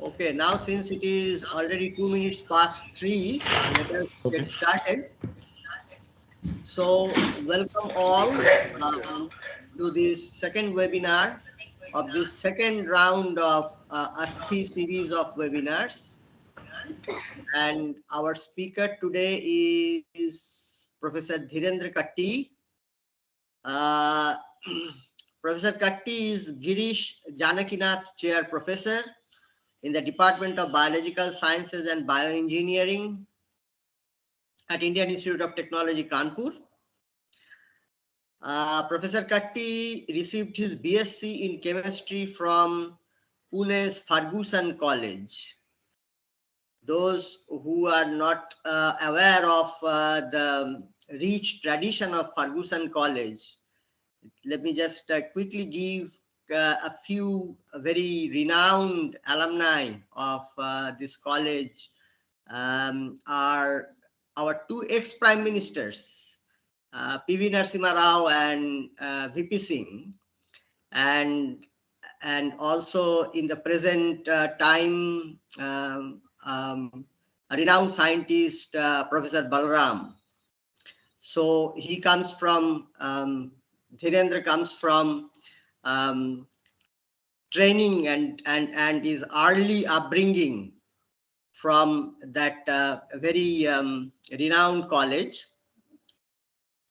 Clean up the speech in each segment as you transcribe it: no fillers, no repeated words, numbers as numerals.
Okay, now since it is already 2 minutes past 3, let us get started. So, welcome all to this second webinar of this second round of ASTHI series of webinars. And our speaker today is Professor Dhirendra Katti. Uh, Professor Katti is Girish Janakinath Chair Professor in the Department of Biological Sciences and Bioengineering at Indian Institute of Technology, Kanpur. Professor Katti received his BSc in chemistry from Pune's Ferguson College. Those who are not aware of the rich tradition of Ferguson College, let me just quickly give a few very renowned alumni of this college. Are our two ex-prime ministers, P.V. Narasimha Rao and V.P. Singh, and also in the present time, a renowned scientist, Professor Balaram. So he comes from, Dhirendra comes from training and his early upbringing from that very renowned college.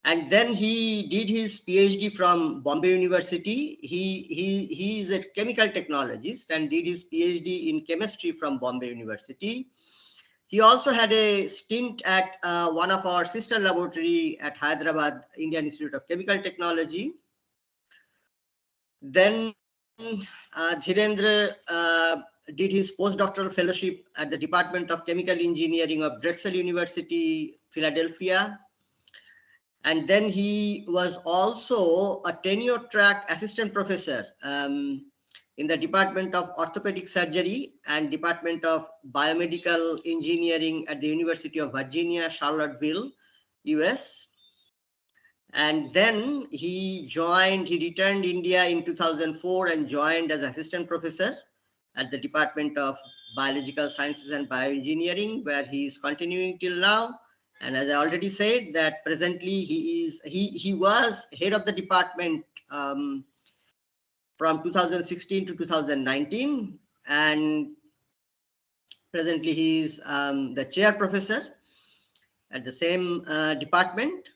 And then he did his PhD from Bombay University. He is a chemical technologist and did his PhD in chemistry from Bombay University. He also had a stint at one of our sister laboratory at Hyderabad, Indian Institute of Chemical Technology. Then Dhirendra did his postdoctoral fellowship at the Department of Chemical Engineering of Drexel University, Philadelphia. And then he was also a tenure track assistant professor in the Department of Orthopedic Surgery and Department of Biomedical Engineering at the University of Virginia, Charlottesville, US. And then he returned India in 2004 and joined as assistant professor at the Department of Biological Sciences and Bioengineering, where he is continuing till now. And as I already said, that presently he was head of the department from 2016 to 2019, and presently he is the chair professor at the same department.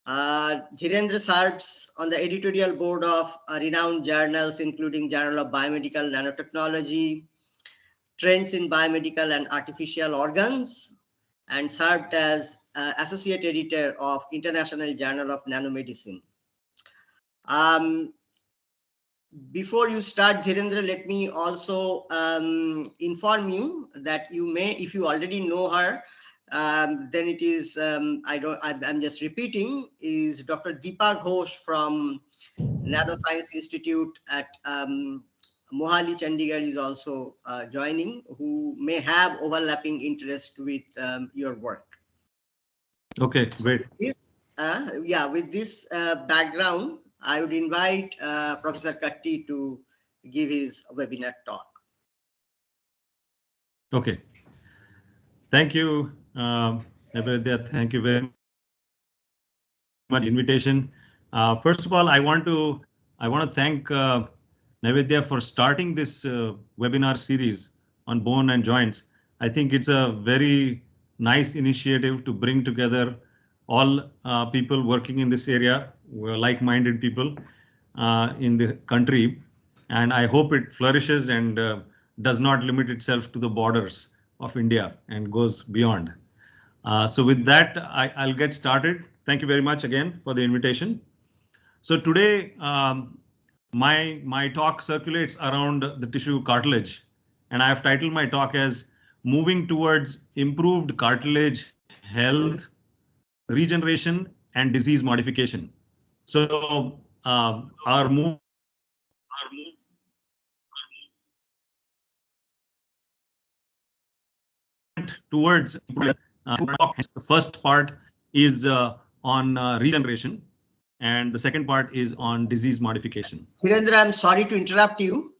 Dhirendra serves on the editorial board of renowned journals, including Journal of Biomedical Nanotechnology, Trends in Biomedical and Artificial Organs, and served as associate editor of International Journal of Nanomedicine. Before you start, Dhirendra, let me also inform you that you may, if you already know her, then it is, I'm just repeating, is Dr. Deepa Ghosh from Nanoscience Institute at Mohali, Chandigarh is also joining, who may have overlapping interest with your work. Okay, great. With this background, I would invite Professor Katti to give his webinar talk. Okay. Thank you, Navidya. Thank you very much for the invitation. First of all, I want to thank Navidya for starting this webinar series on bone and joints. I think it's a very nice initiative to bring together all people working in this area, like-minded people in the country, and I hope it flourishes and does not limit itself to the borders of India and goes beyond. So with that, I'll get started. Thank you very much again for the invitation. So today, my talk circulates around the tissue cartilage, and I have titled my talk as Moving Towards Improved Cartilage Health, Regeneration and Disease Modification. So our move towards the first part is on regeneration, and the second part is on disease modification. Dhirendra, I'm sorry to interrupt you.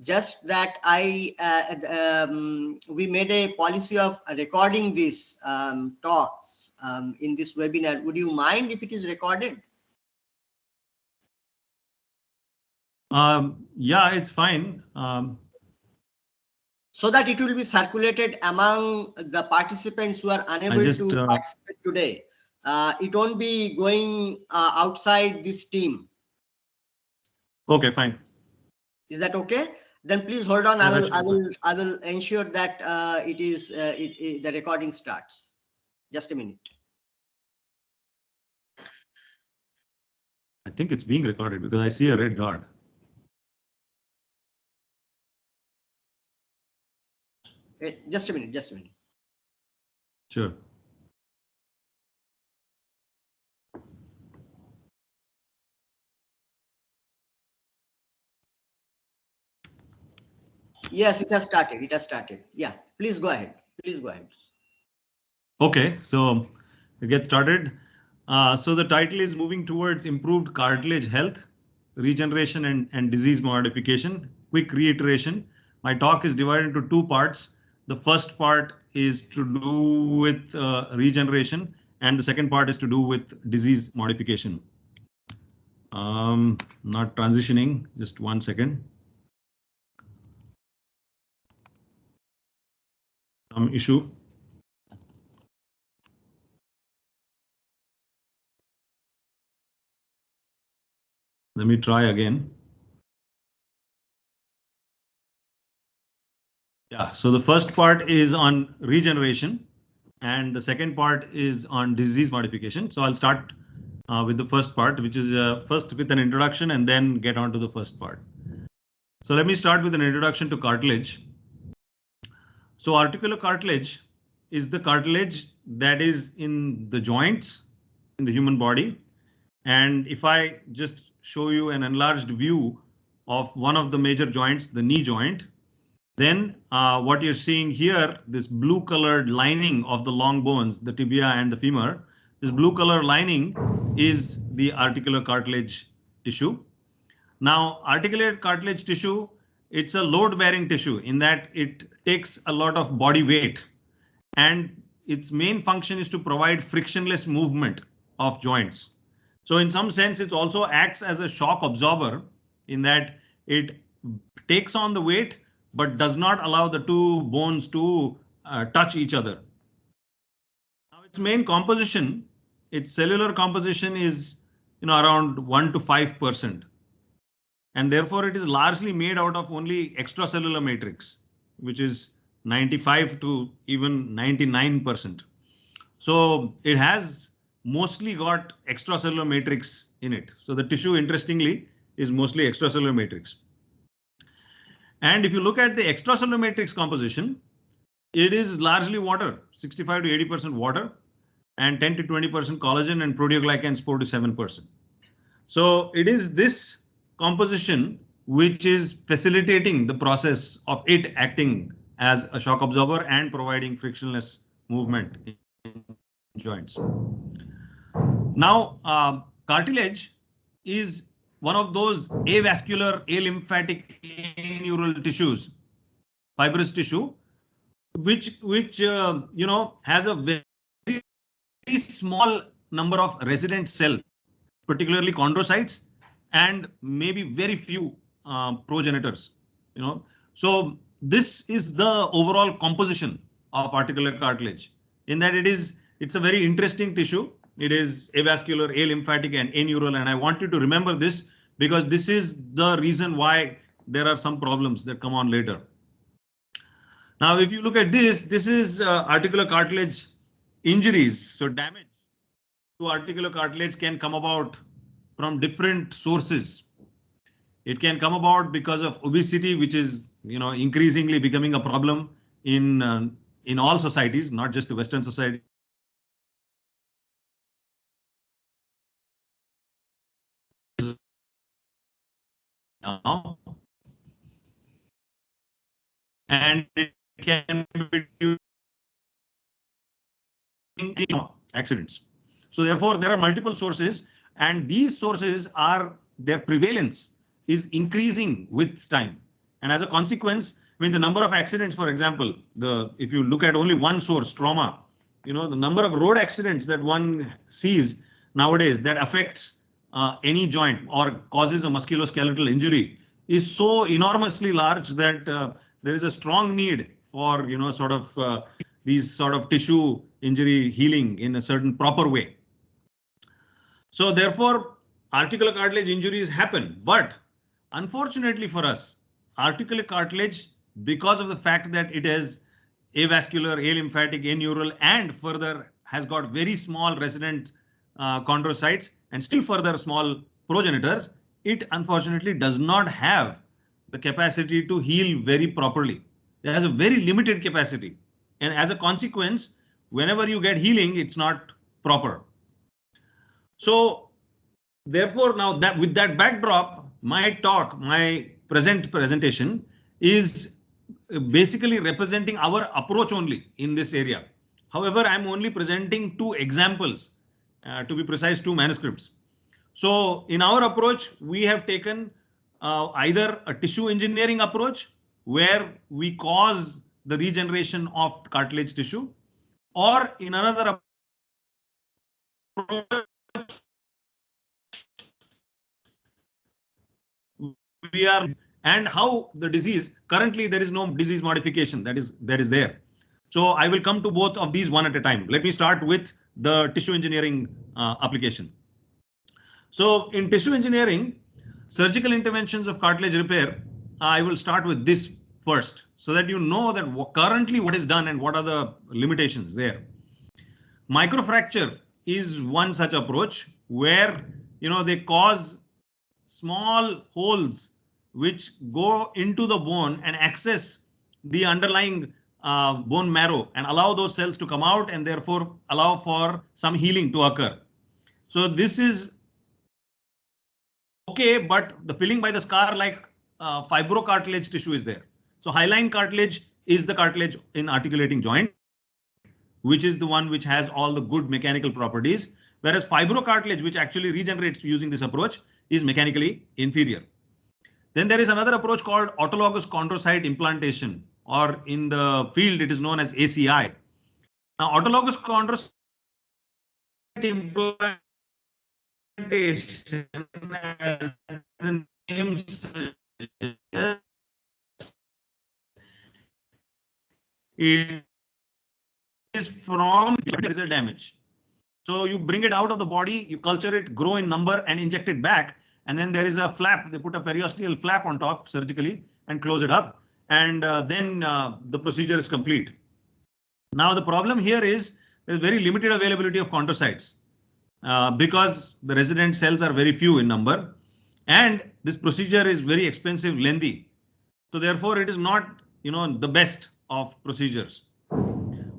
Just that we made a policy of recording these talks in this webinar. Would you mind if it is recorded? Yeah, it's fine. So that it will be circulated among the participants who are unable to participate today. It won't be going outside this team. Okay, fine. Is that okay? Then please hold on. Yeah, I will ensure that the recording starts. Just a minute. I think it's being recorded because I see a red dot. Just a minute. Just a minute. Sure. Yes, it has started. It has started. Yeah, please go ahead. Please go ahead. Okay, so we get started. So the title is Moving Towards Improved Cartilage Health, Regeneration and Disease Modification. Quick reiteration. My talk is divided into two parts. The first part is to do with regeneration, and the second part is to do with disease modification. Not transitioning, just 1 second. Some issue. Let me try again. Yeah, so the first part is on regeneration and the second part is on disease modification. So I'll start with the first part, which is first with an introduction and then get on to the first part. So let me start with an introduction to cartilage. So articular cartilage is the cartilage that is in the joints in the human body. And if I just show you an enlarged view of one of the major joints, the knee joint, then what you're seeing here, this blue colored lining of the long bones, the tibia and the femur, this blue color lining is the articular cartilage tissue. Now, articular cartilage tissue, it's a load bearing tissue in that it takes a lot of body weight and its main function is to provide frictionless movement of joints. So in some sense, it also acts as a shock absorber in that it takes on the weight but does not allow the two bones to touch each other. Now its main composition, its cellular composition is around 1 to 5%. And therefore it is largely made out of only extracellular matrix, which is 95 to even 99%. So it has mostly got extracellular matrix in it. So the tissue, interestingly, is mostly extracellular matrix. And if you look at the extracellular matrix composition, it is largely water, 65 to 80% water, and 10 to 20% collagen and proteoglycans 4 to 7%. So it is this composition which is facilitating the process of it acting as a shock absorber and providing frictionless movement in joints. Now, cartilage is one of those avascular, alymphatic, aneural tissues, fibrous tissue, which has a very small number of resident cells, particularly chondrocytes, and maybe very few progenitors. So this is the overall composition of articular cartilage. In that it's a very interesting tissue. It is avascular, alymphatic, and aneural, and I want you to remember this because this is the reason why there are some problems that come on later. Now, if you look at this is articular cartilage injuries. So damage to articular cartilage can come about from different sources. It can come about because of obesity, which is increasingly becoming a problem in all societies, not just the Western society. Now, and it can be due to accidents. So therefore, there are multiple sources, and these sources their prevalence is increasing with time. And as a consequence, I mean, the number of accidents, for example, if you look at only one source, trauma, the number of road accidents that one sees nowadays that affects any joint or causes a musculoskeletal injury is so enormously large that there is a strong need for, these sort of tissue injury healing in a certain proper way. So therefore, articular cartilage injuries happen, but unfortunately for us, articular cartilage, because of the fact that it is avascular, alymphatic, aneural, and further has got very small resident chondrocytes and still further small progenitors, it unfortunately does not have the capacity to heal very properly. It has a very limited capacity. And as a consequence, whenever you get healing, it's not proper. So therefore, now that with that backdrop, my presentation is basically representing our approach only in this area. However, I'm only presenting two examples, to be precise, two manuscripts. So in our approach, we have taken either a tissue engineering approach where we cause the regeneration of cartilage tissue, or in another approach, we are, and how the disease, currently there is no disease modification that is there. So I will come to both of these one at a time. Let me start with the tissue engineering application. So in tissue engineering, surgical interventions of cartilage repair, I will start with this first, so that you know that currently what is done and what are the limitations there. Microfracture is one such approach where they cause small holes which go into the bone and access the underlying bone marrow and allow those cells to come out and therefore allow for some healing to occur. So this is okay, but the filling by the scar like fibrocartilage tissue is there. So hyaline cartilage is the cartilage in articulating joint, which is the one which has all the good mechanical properties, whereas fibrocartilage, which actually regenerates using this approach, is mechanically inferior. Then there is another approach called autologous chondrocyte implantation, or in the field it is known as ACI. Now, autologous chondrocyte implantation, as the name suggests, it is from visual damage. So you bring it out of the body, you culture it, grow in number, and inject it back. And then there is a flap. They put a periosteal flap on top surgically and close it up. And then the procedure is complete. Now, the problem here is there's very limited availability of chondrocytes because the resident cells are very few in number. And this procedure is very expensive, lengthy. So therefore, it is not, the best of procedures,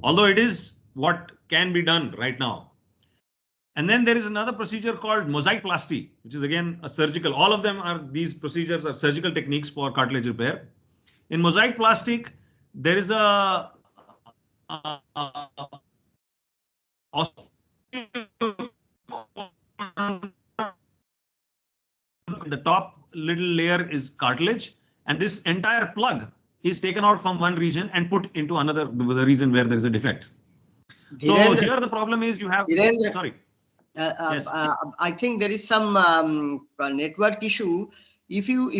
although it is what can be done right now. And then there is another procedure called mosaicplasty, which is again a surgical. All of them are, these procedures are surgical techniques for cartilage repair. In mosaicplastic, there is the top little layer is cartilage, and this entire plug is taken out from one region and put into another, the region where there is a defect. Dhirendra, so here the problem is you have, Dhirendra, sorry. Yes. I think there is some network issue. If you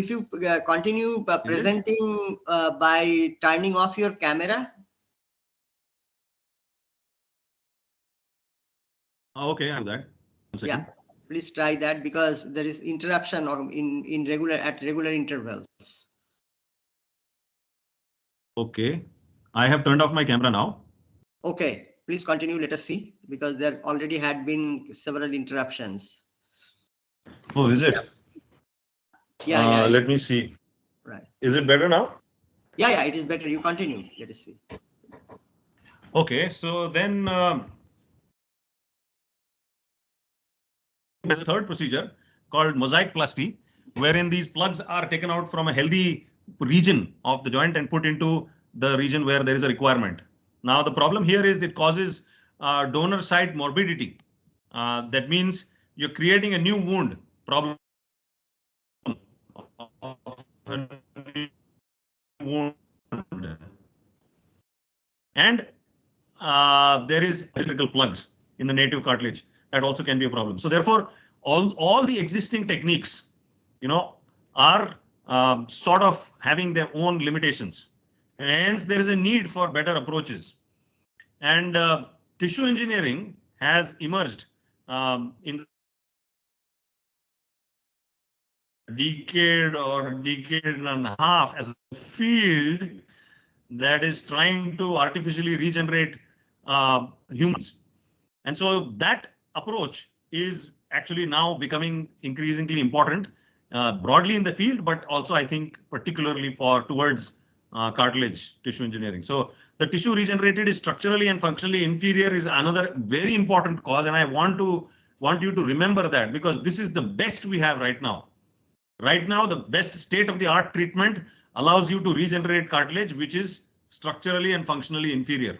continue presenting by turning off your camera. Okay, I'll do that. 1 second. Yeah, please try that, because there is interruption or at regular intervals. Okay, I have turned off my camera now. Okay, please continue. Let us see, because there already had been several interruptions. Oh, is it? Yeah. Let me see. Right. Is it better now? Yeah, it is better. You continue. Let us see. Okay, so then there's a third procedure called mosaicplasty, wherein these plugs are taken out from a healthy region of the joint and put into the region where there is a requirement. Now, the problem here is it causes donor site morbidity. That means you're creating a new wound problem wound. And there is electrical plugs in the native cartilage. That also can be a problem. So therefore, all the existing techniques, are sort of having their own limitations. And hence, there is a need for better approaches. And tissue engineering has emerged in decade or decade and a half as a field that is trying to artificially regenerate humans. And so that approach is actually now becoming increasingly important broadly in the field, but also I think particularly towards cartilage tissue engineering. So the tissue regenerated is structurally and functionally inferior is another very important cause. And I want you to remember that, because this is the best we have right now. Right now, the best state-of-the-art treatment allows you to regenerate cartilage, which is structurally and functionally inferior.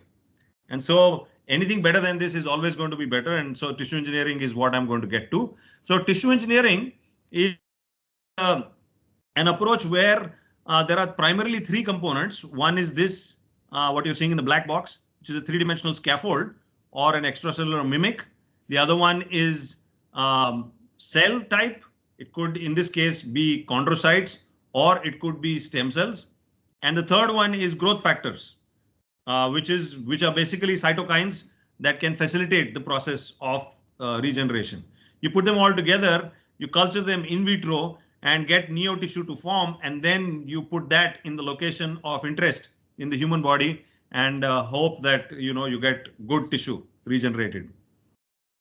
And so anything better than this is always going to be better. And so tissue engineering is what I'm going to get to. So tissue engineering is an approach where there are primarily three components. One is this, what you're seeing in the black box, which is a three-dimensional scaffold or an extracellular mimic. The other one is cell type. It could, in this case, be chondrocytes, or it could be stem cells. And the third one is growth factors, which are basically cytokines that can facilitate the process of regeneration. You put them all together, you culture them in vitro and get neo tissue to form, and then you put that in the location of interest in the human body and hope that you get good tissue regenerated.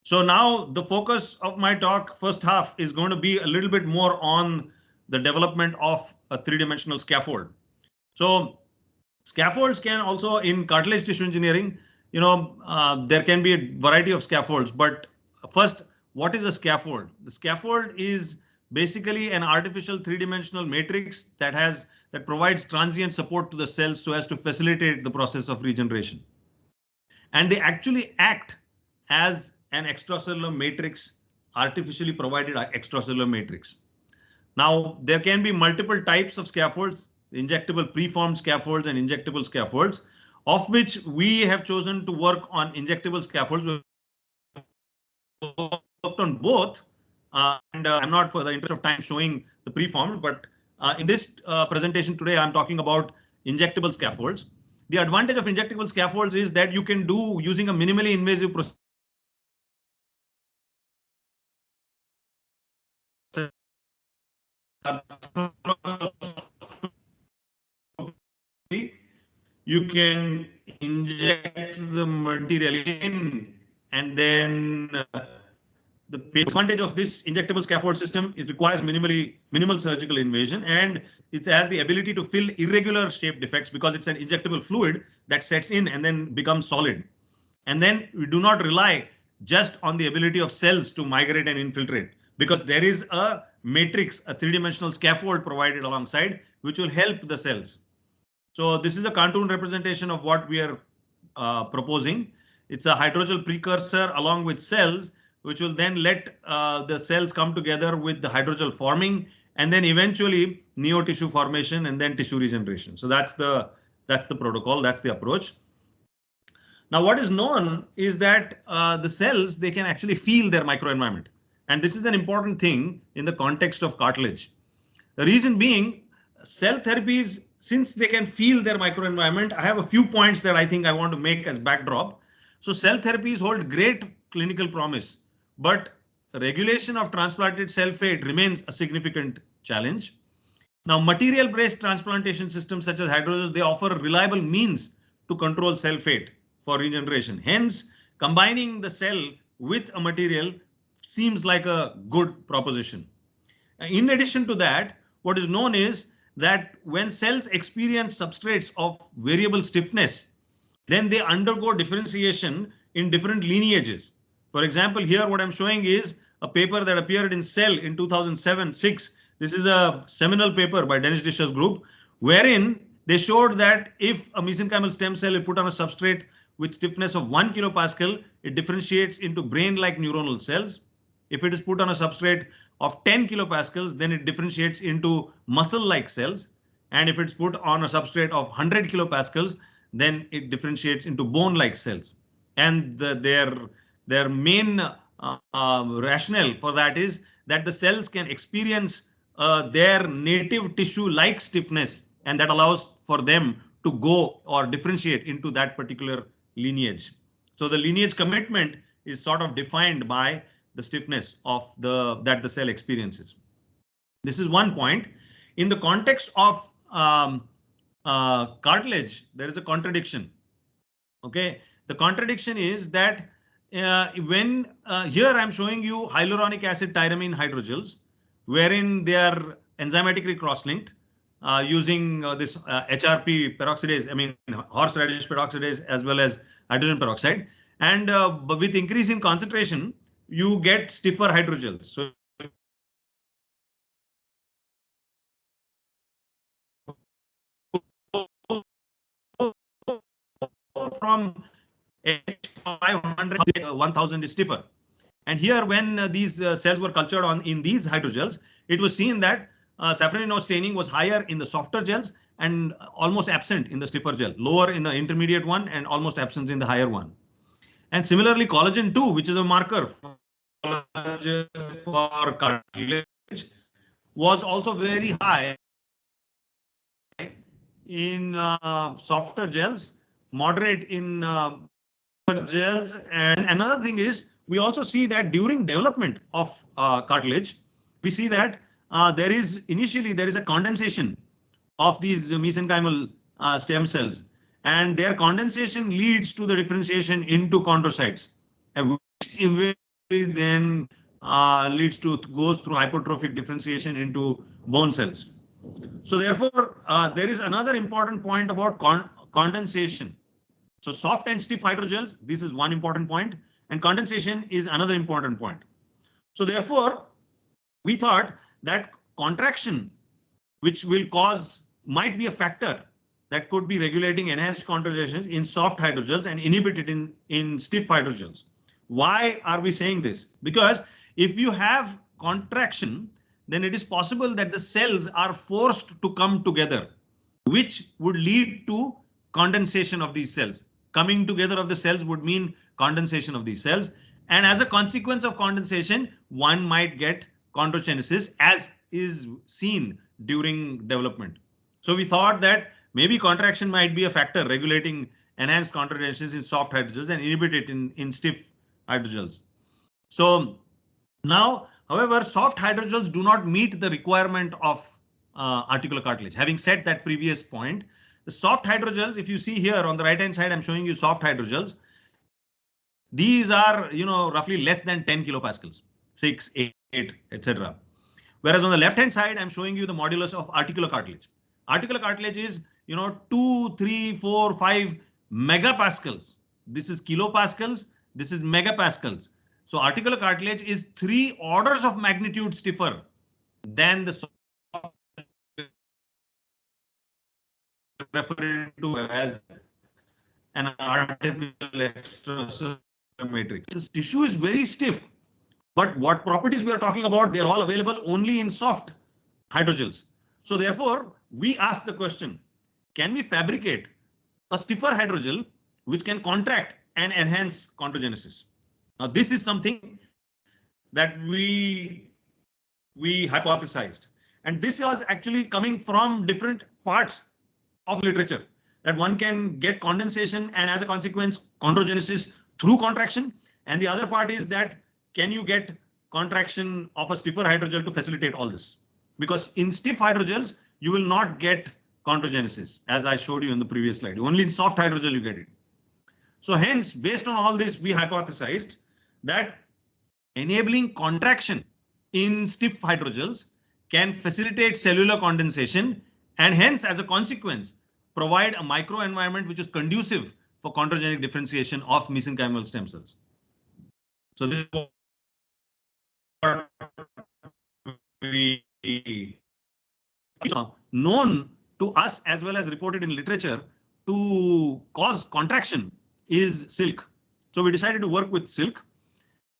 So now the focus of my talk, first half, is going to be a little bit more on the development of a three-dimensional scaffold. So scaffolds can also, in cartilage tissue engineering, there can be a variety of scaffolds. But first, what is a scaffold? The scaffold is basically an artificial three-dimensional matrix that provides transient support to the cells so as to facilitate the process of regeneration. And they actually act as an extracellular matrix, artificially provided extracellular matrix. Now, there can be multiple types of scaffolds, injectable preformed scaffolds and injectable scaffolds, of which we have chosen to work on injectable scaffolds. We've worked on both, and I'm not, for the interest of time, showing the preformed, but in this presentation today, I'm talking about injectable scaffolds. The advantage of injectable scaffolds is that you can do, using a minimally invasive process, you can inject the material in, and then the advantage of this injectable scaffold system is requires minimal surgical invasion, and it has the ability to fill irregular shape defects because it's an injectable fluid that sets in and then becomes solid. And then we do not rely just on the ability of cells to migrate and infiltrate, because there is a matrix, a three-dimensional scaffold provided alongside, which will help the cells. So this is a cartoon representation of what we are proposing. It's a hydrogel precursor along with cells, which will then let the cells come together with the hydrogel forming, and then eventually neo tissue formation and then tissue regeneration. So that's the protocol, that's the approach. Now, what is known is that the cells, they can actually feel their microenvironment. And this is an important thing in the context of cartilage. The reason being, cell therapies, since they can feel their microenvironment, I have a few points that I think I want to make as backdrop. So cell therapies hold great clinical promise, but regulation of transplanted cell fate remains a significant challenge. Now, material-based transplantation systems such as hydrogels, they offer reliable means to control cell fate for regeneration. Hence, combining the cell with a material seems like a good proposition. In addition to that, what is known is that when cells experience substrates of variable stiffness, then they undergo differentiation in different lineages. For example, here what I'm showing is a paper that appeared in Cell in 2007-6. This is a seminal paper by Dennis Disher's group, wherein they showed that if a mesenchymal stem cell is put on a substrate with stiffness of 1 kilopascal, it differentiates into brain-like neuronal cells. If it is put on a substrate of 10 kilopascals, then it differentiates into muscle-like cells. And if it's put on a substrate of 100 kilopascals, then it differentiates into bone-like cells. And their main rationale for that is that the cells can experience their native tissue-like stiffness, and that allows for them to go or differentiate into that particular lineage. So the lineage commitment is sort of defined by the stiffness of that the cell experiences. This is one point. In the context of cartilage, there is a contradiction. Okay, the contradiction is that when here I'm showing you hyaluronic acid tyramine hydrogels, wherein they are enzymatically cross-linked using this HRP peroxidase, I mean horseradish peroxidase as well as hydrogen peroxide, and with increase in concentration, you get stiffer hydrogels. So from 500 1000 is stiffer. And here, when these cells were cultured in these hydrogels, it was seen that safraninose staining was higher in the softer gels and almost absent in the stiffer gel, lower in the intermediate one and almost absent in the higher one. And similarly, collagen 2, which is a marker for cartilage, was also very high in softer gels, moderate in gels. And another thing is, we also see that during development of cartilage, we see that there is a condensation of these mesenchymal stem cells, and their condensation leads to the differentiation into chondrocytes, which then goes through hypertrophic differentiation into bone cells. So therefore, there is another important point about condensation. So soft and stiff hydrogels, this is one important point, and condensation is another important point. So therefore, we thought that contraction, which might be a factor that could be regulating enhanced chondrogenesis in soft hydrogels and inhibit it in stiff hydrogels. Why are we saying this? Because if you have contraction, then it is possible that the cells are forced to come together, which would lead to condensation of these cells. Coming together of the cells would mean condensation of these cells. And as a consequence of condensation, one might get chondrogenesis, as is seen during development. So we thought that maybe contraction might be a factor regulating enhanced chondrogenesis in soft hydrogels and inhibit it in stiff hydrogels. So now, however, soft hydrogels do not meet the requirement of articular cartilage. Having said that previous point, the soft hydrogels, if you see here on the right hand side, I'm showing you soft hydrogels. These are, roughly less than 10 kilopascals, 6, 8, etc. Whereas on the left hand side, I'm showing you the modulus of articular cartilage. Articular cartilage is, 2, 3, 4, 5 megapascals. This is kilopascals. This is megapascals. So articular cartilage is 3 orders of magnitude stiffer than the soft, referred to as an artificial extracellular matrix. This tissue is very stiff, but what properties we are talking about, they're all available only in soft hydrogels. So therefore, we ask the question, can we fabricate a stiffer hydrogel which can contract and enhance chondrogenesis? Now, this is something that we hypothesized, and this was actually coming from different parts of literature, that one can get condensation and as a consequence chondrogenesis through contraction, and the other part is that can you get contraction of a stiffer hydrogel to facilitate all this? Because in stiff hydrogels you will not get chondrogenesis, as I showed you in the previous slide. Only in soft hydrogel you get it. So hence, based on all this, we hypothesized that enabling contraction in stiff hydrogels can facilitate cellular condensation, and hence, as a consequence, provide a microenvironment which is conducive for chondrogenic differentiation of mesenchymal stem cells. So this is what we known to us as well as reported in literature to cause contraction is silk. So we decided to work with silk,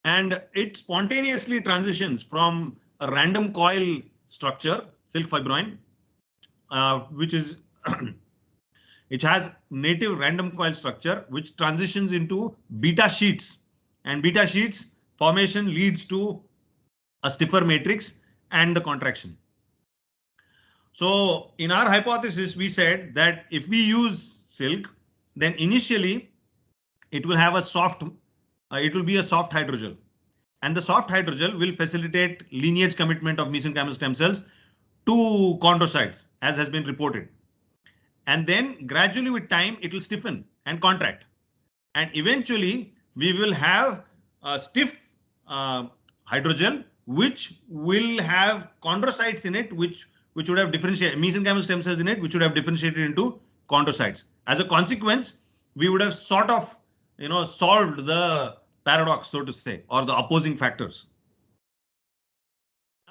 and it spontaneously transitions from a random coil structure, silk fibroin, which is it has native random coil structure, which transitions into beta sheets, and beta sheets formation leads to a stiffer matrix and the contraction. So in our hypothesis, we said that if we use silk, then initially it will have a soft, it will be a soft hydrogel, and the soft hydrogel will facilitate lineage commitment of mesenchymal stem cells to chondrocytes, as has been reported. And then gradually with time, it will stiffen and contract. And eventually we will have a stiff hydrogel, which will have chondrocytes in it, which would have differentiated mesenchymal stem cells in it, which would have differentiated into chondrocytes. As a consequence, we would have sort of, solved the paradox, so to say, or the opposing factors.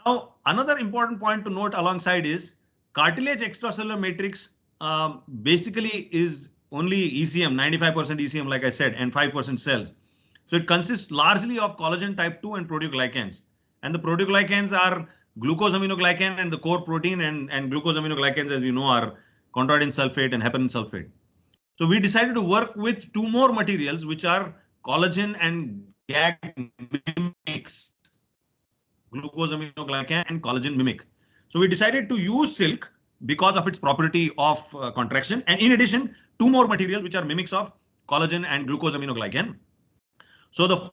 Now, another important point to note alongside is cartilage extracellular matrix basically is only ECM, 95% ECM, like I said, and 5% cells. So it consists largely of collagen type 2 and proteoglycans. And the proteoglycans are glucosaminoGlycan and the core protein, and glucosaminoGlycans, as you know, are chondroitin sulfate and heparin sulfate. So we decided to work with two more materials, which are collagen and GAG mimics, glucosaminoGlycan and collagen mimic. So we decided to use silk because of its property of contraction, and in addition, two more materials which are mimics of collagen and glucosaminoGlycan. So the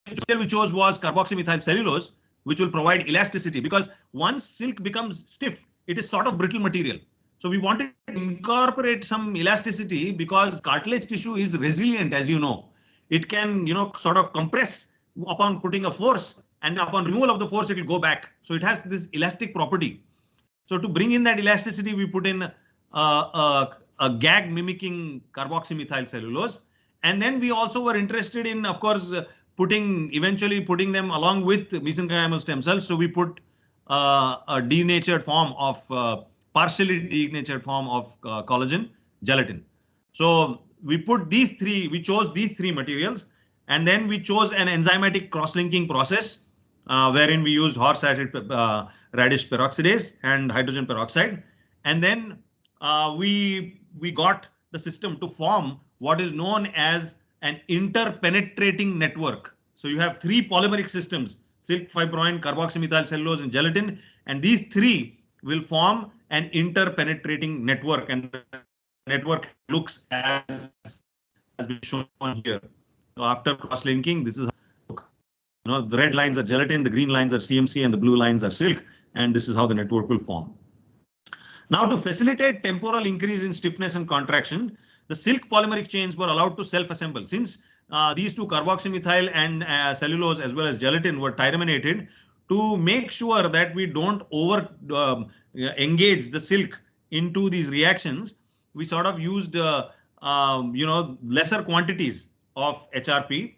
material we chose was carboxymethyl cellulose, which will provide elasticity, because once silk becomes stiff, it is sort of brittle material. So we wanted to incorporate some elasticity because cartilage tissue is resilient, as you know. It can, sort of compress upon putting a force, and upon removal of the force, it will go back. So it has this elastic property. So to bring in that elasticity, we put in a GAG mimicking carboxymethyl cellulose. And then we also were interested in, of course, eventually putting them along with mesenchymal stem cells. So we put a denatured form of, partially denatured form of collagen gelatin. So we chose these three materials, and then we chose an enzymatic cross-linking process wherein we used horseradish peroxidase and hydrogen peroxide. And then we got the system to form what is known as an interpenetrating network. So you have three polymeric systems: silk, fibroin, carboxymethyl cellulose, and gelatin. And these three will form an interpenetrating network. And the network looks as been shown here. So after cross-linking, this is how, the red lines are gelatin, the green lines are CMC, and the blue lines are silk. And this is how the network will form. Now, to facilitate temporal increase in stiffness and contraction, the silk polymeric chains were allowed to self-assemble. Since these two, carboxymethyl and cellulose as well as gelatin, were tyraminated, to make sure that we don't engage the silk into these reactions, we sort of used lesser quantities of HRP.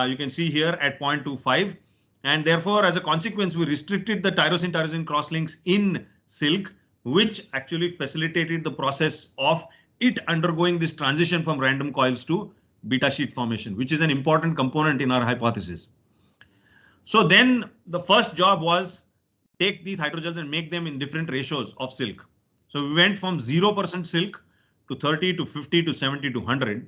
You can see here at 0.25, and therefore, as a consequence, we restricted the tyrosine-tyrosine crosslinks in silk, which actually facilitated the process of it undergoing this transition from random coils to beta sheet formation, which is an important component in our hypothesis. So then the first job was take these hydrogels and make them in different ratios of silk. So we went from 0% silk to 30 to 50 to 70 to 100.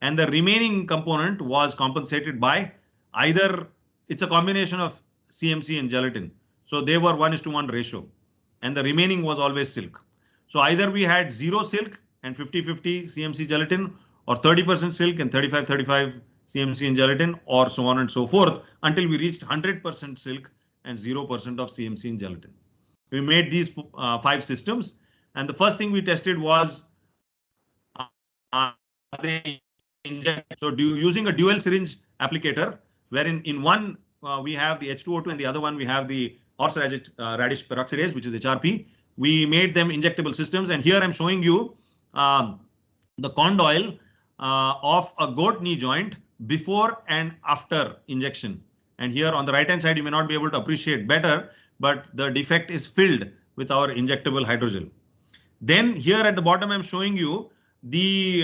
And the remaining component was compensated by either, it's a combination of CMC and gelatin. So they were 1:1 ratio, and the remaining was always silk. So either we had 0 silk and 50-50 CMC gelatin, or 30% silk and 35-35 CMC and gelatin, or so on and so forth, until we reached 100% silk and 0% of CMC and gelatin. We made these 5 systems, and the first thing we tested was using a dual syringe applicator, wherein in one we have the H2O2 and the other one we have the horseradish peroxidase, which is HRP. We made them injectable systems, and here I'm showing you the condyle of a goat knee joint before and after injection. And here on the right hand side, you may not be able to appreciate better, but the defect is filled with our injectable hydrogel. Then here at the bottom, I'm showing you the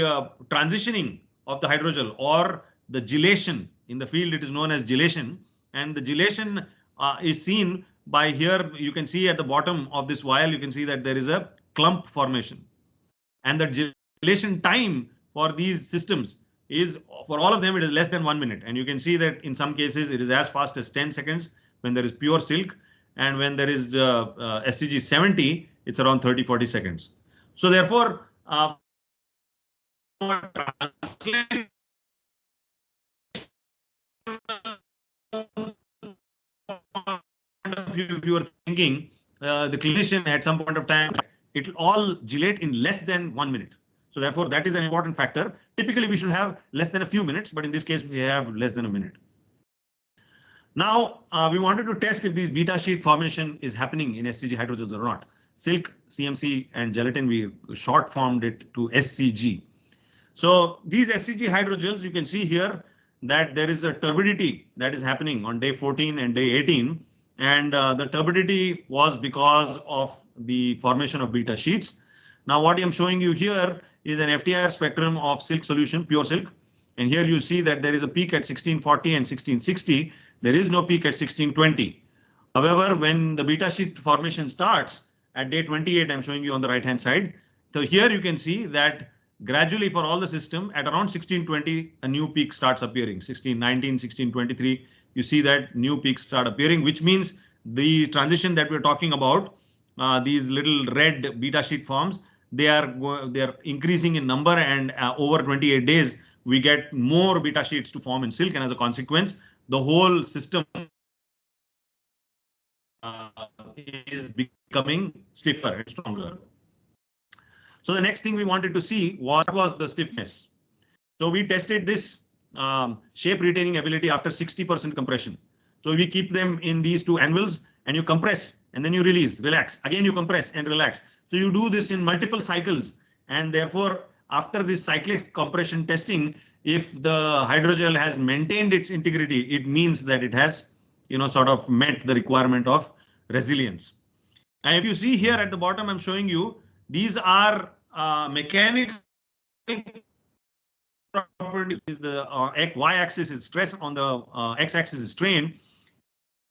transitioning of the hydrogel, or the gelation. In the field, it is known as gelation. and the gelation is seen by here. You can see at the bottom of this vial, you can see that there is a clump formation, and the gelation time for these systems is, for all of them, it is less than 1 minute. And you can see that in some cases it is as fast as 10 seconds when there is pure silk, and when there is SCG 70, it's around 30-40 seconds. So therefore, if you are thinking the clinician at some point of time, it will all gelate in less than 1 minute. So therefore, that is an important factor. Typically, we should have less than a few minutes, but in this case, we have less than a minute. Now, we wanted to test if this beta sheet formation is happening in SCG hydrogels or not. Silk, CMC, and gelatin, we short formed it to SCG. So these SCG hydrogels, you can see here that there is a turbidity that is happening on day 14 and day 18. And the turbidity was because of the formation of beta sheets. Now, what I'm showing you here is an FTIR spectrum of silk solution, pure silk. And here you see that there is a peak at 1640 and 1660. There is no peak at 1620. However, when the beta sheet formation starts at day 28, I'm showing you on the right hand side. So here you can see that gradually for all the system at around 1620, a new peak starts appearing. 1619, 1623, you see that new peaks start appearing, which means the transition that we're talking about, these little red beta sheet forms, they are increasing in number, and over 28 days, we get more beta sheets to form in silk, and as a consequence, the whole system is becoming stiffer and stronger. So the next thing we wanted to see was the stiffness. So we tested this shape retaining ability after 60% compression. So we keep them in these two anvils, and you compress and then you release, relax. Again, you compress and relax. So you do this in multiple cycles, and therefore, after this cyclic compression testing, if the hydrogel has maintained its integrity, it means that it has, sort of met the requirement of resilience. And if you see here at the bottom, I'm showing you, these are mechanical properties. Is the y-axis is stress, on the x-axis is strain.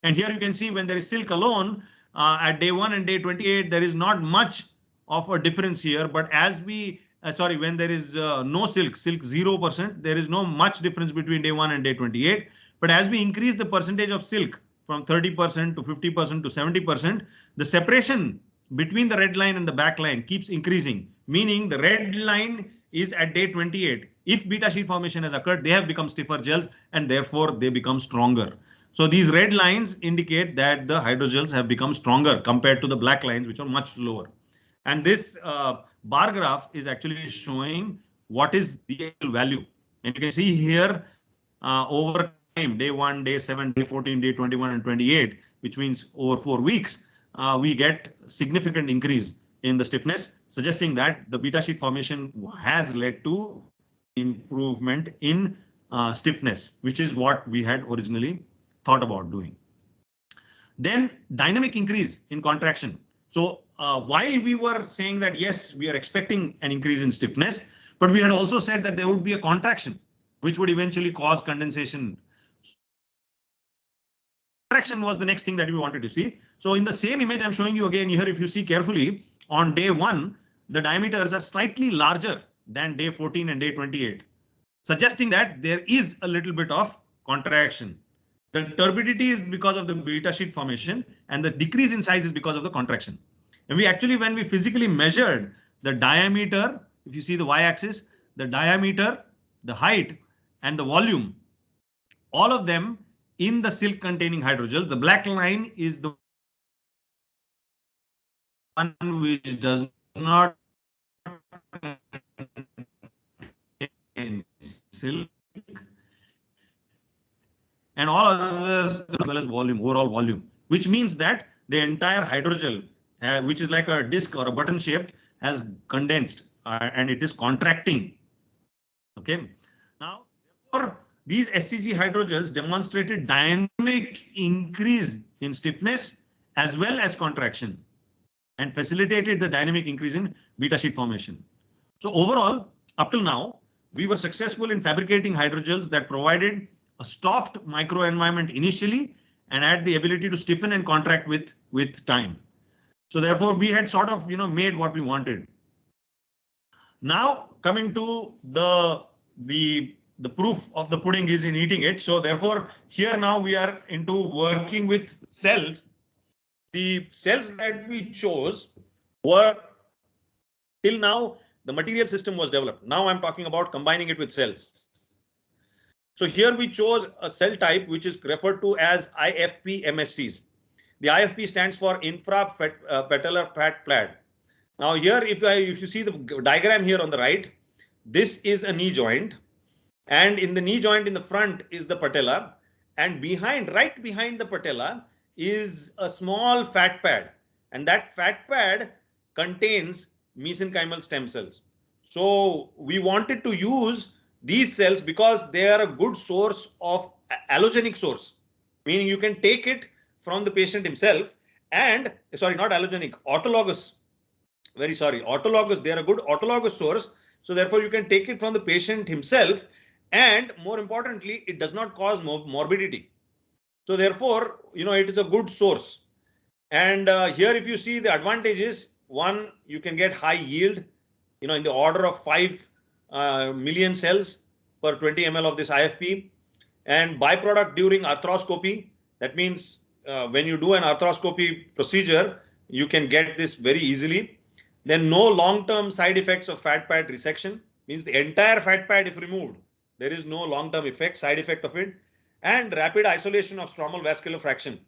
And here you can see when there is silk alone, at day 1 and day 28, there is not much of a difference here. But as we, when there is no silk 0%, there is no much difference between day 1 and day 28. But as we increase the percentage of silk from 30% to 50% to 70%, the separation between the red line and the back line keeps increasing, meaning the red line is at day 28. If beta sheet formation has occurred, they have become stiffer gels, and therefore they become stronger. So these red lines indicate that the hydrogels have become stronger compared to the black lines, which are much lower. And this bar graph is actually showing what is the actual value. And you can see here over time, day 1, day 7, day 14, day 21 and 28, which means over 4 weeks, we get significant increase in the stiffness, suggesting that the beta sheet formation has led to improvement in stiffness, which is what we had originally thought about doing. Then dynamic increase in contraction. So while we were saying that, yes, we are expecting an increase in stiffness, but we had also said that there would be a contraction, which would eventually cause condensation. Contraction was the next thing that we wanted to see. So in the same image I'm showing you again here, if you see carefully, on day 1, the diameters are slightly larger than day 14 and day 28, suggesting that there is a little bit of contraction. The turbidity is because of the beta sheet formation, and the decrease in size is because of the contraction. And we actually, when we physically measured the diameter, if you see the y-axis, the diameter, the height, and the volume, all of them in the silk containing hydrogel, the black line is the one which does not contain silk, and all others as well as volume, overall volume, which means that the entire hydrogel, which is like a disc or a button shaped, has condensed and it is contracting. Okay. Now, therefore, these SCG hydrogels demonstrated dynamic increase in stiffness as well as contraction, and facilitated the dynamic increase in beta sheet formation. So overall, up till now, we were successful in fabricating hydrogels that provided a a soft microenvironment initially and had the ability to stiffen and contract with time. So therefore, we had sort of made what we wanted. Now coming to the proof of the pudding is in eating it. So therefore, here now we are into working with cells. The cells that we chose were, till now, the material system was developed. Now I'm talking about combining it with cells. So here we chose a cell type which is referred to as IFP MSCs. The IFP stands for infrapatellar fat pad. Now here, if you see the diagram here on the right, this is a knee joint, and in the knee joint in the front is the patella, and right behind the patella is a small fat pad, and that fat pad contains mesenchymal stem cells. So we wanted to use these cells because they are a good source of allogenic source, meaning you can take it from the patient himself, and sorry, not allogenic, autologous. Very sorry, autologous. They are a good autologous source. So therefore, you can take it from the patient himself, and more importantly, it does not cause morbidity. So therefore, it is a good source. And here, if you see the advantages, one, you can get high yield, in the order of 5 million cells per 20 ml of this IFP. And byproduct during arthroscopy, that means when you do an arthroscopy procedure, you can get this very easily. Then no long-term side effects of fat pad resection, means the entire fat pad if removed, there is no long-term side effect of it. And rapid isolation of stromal vascular fraction,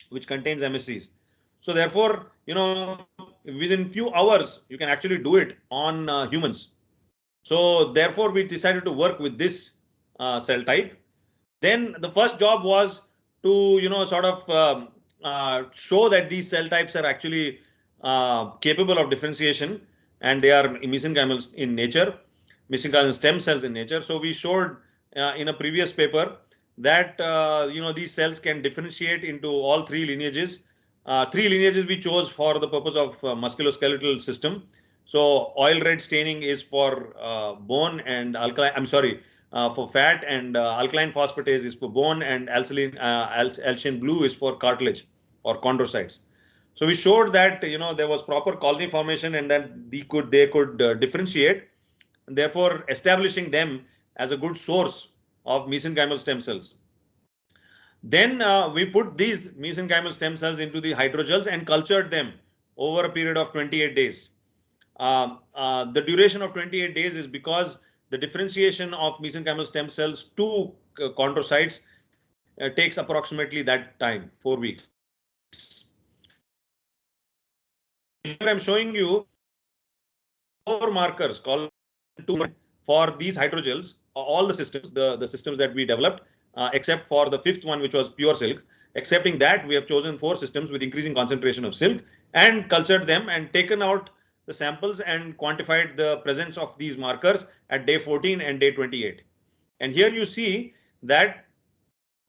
which contains MSCs. So therefore, within few hours, you can actually do it on humans. So therefore, we decided to work with this cell type. Then the first job was to, sort of show that these cell types are actually capable of differentiation, and they are mesenchymal in nature, mesenchymal stem cells in nature. So we showed in a previous paper that these cells can differentiate into all 3 lineages. 3 lineages we chose for the purpose of musculoskeletal system. So oil red staining is for bone and alkaline. I'm sorry, for fat, and alkaline phosphatase is for bone, and alcine blue is for cartilage or chondrocytes. So we showed that there was proper colony formation, and that they could differentiate, and therefore establishing them as a good source of mesenchymal stem cells. Then we put these mesenchymal stem cells into the hydrogels and cultured them over a period of 28 days. The duration of 28 days is because the differentiation of mesenchymal stem cells to chondrocytes takes approximately that time, 4 weeks. Here I'm showing you 4 markers called for these hydrogels, all the systems, the systems that we developed, except for the 5th one, which was pure silk. Excepting that, we have chosen 4 systems with increasing concentration of silk and cultured them and taken out the samples and quantified the presence of these markers at day 14 and day 28. And here you see that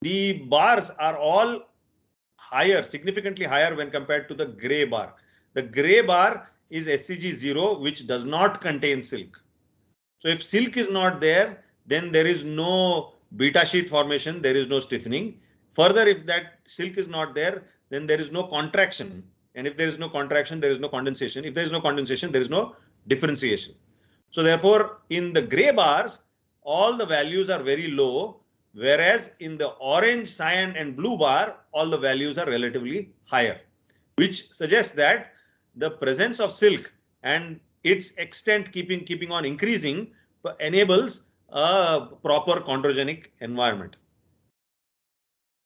the bars are all higher, significantly higher when compared to the gray bar. The gray bar is SCG0, which does not contain silk. So if silk is not there, then there is no beta sheet formation, there is no stiffening. Further, if that silk is not there, then there is no contraction. And if there is no contraction, there is no condensation. If there is no condensation, there is no differentiation. So therefore, in the gray bars, all the values are very low, whereas in the orange, cyan and blue bar, all the values are relatively higher, which suggests that the presence of silk and its extent keeping on increasing enables a proper chondrogenic environment.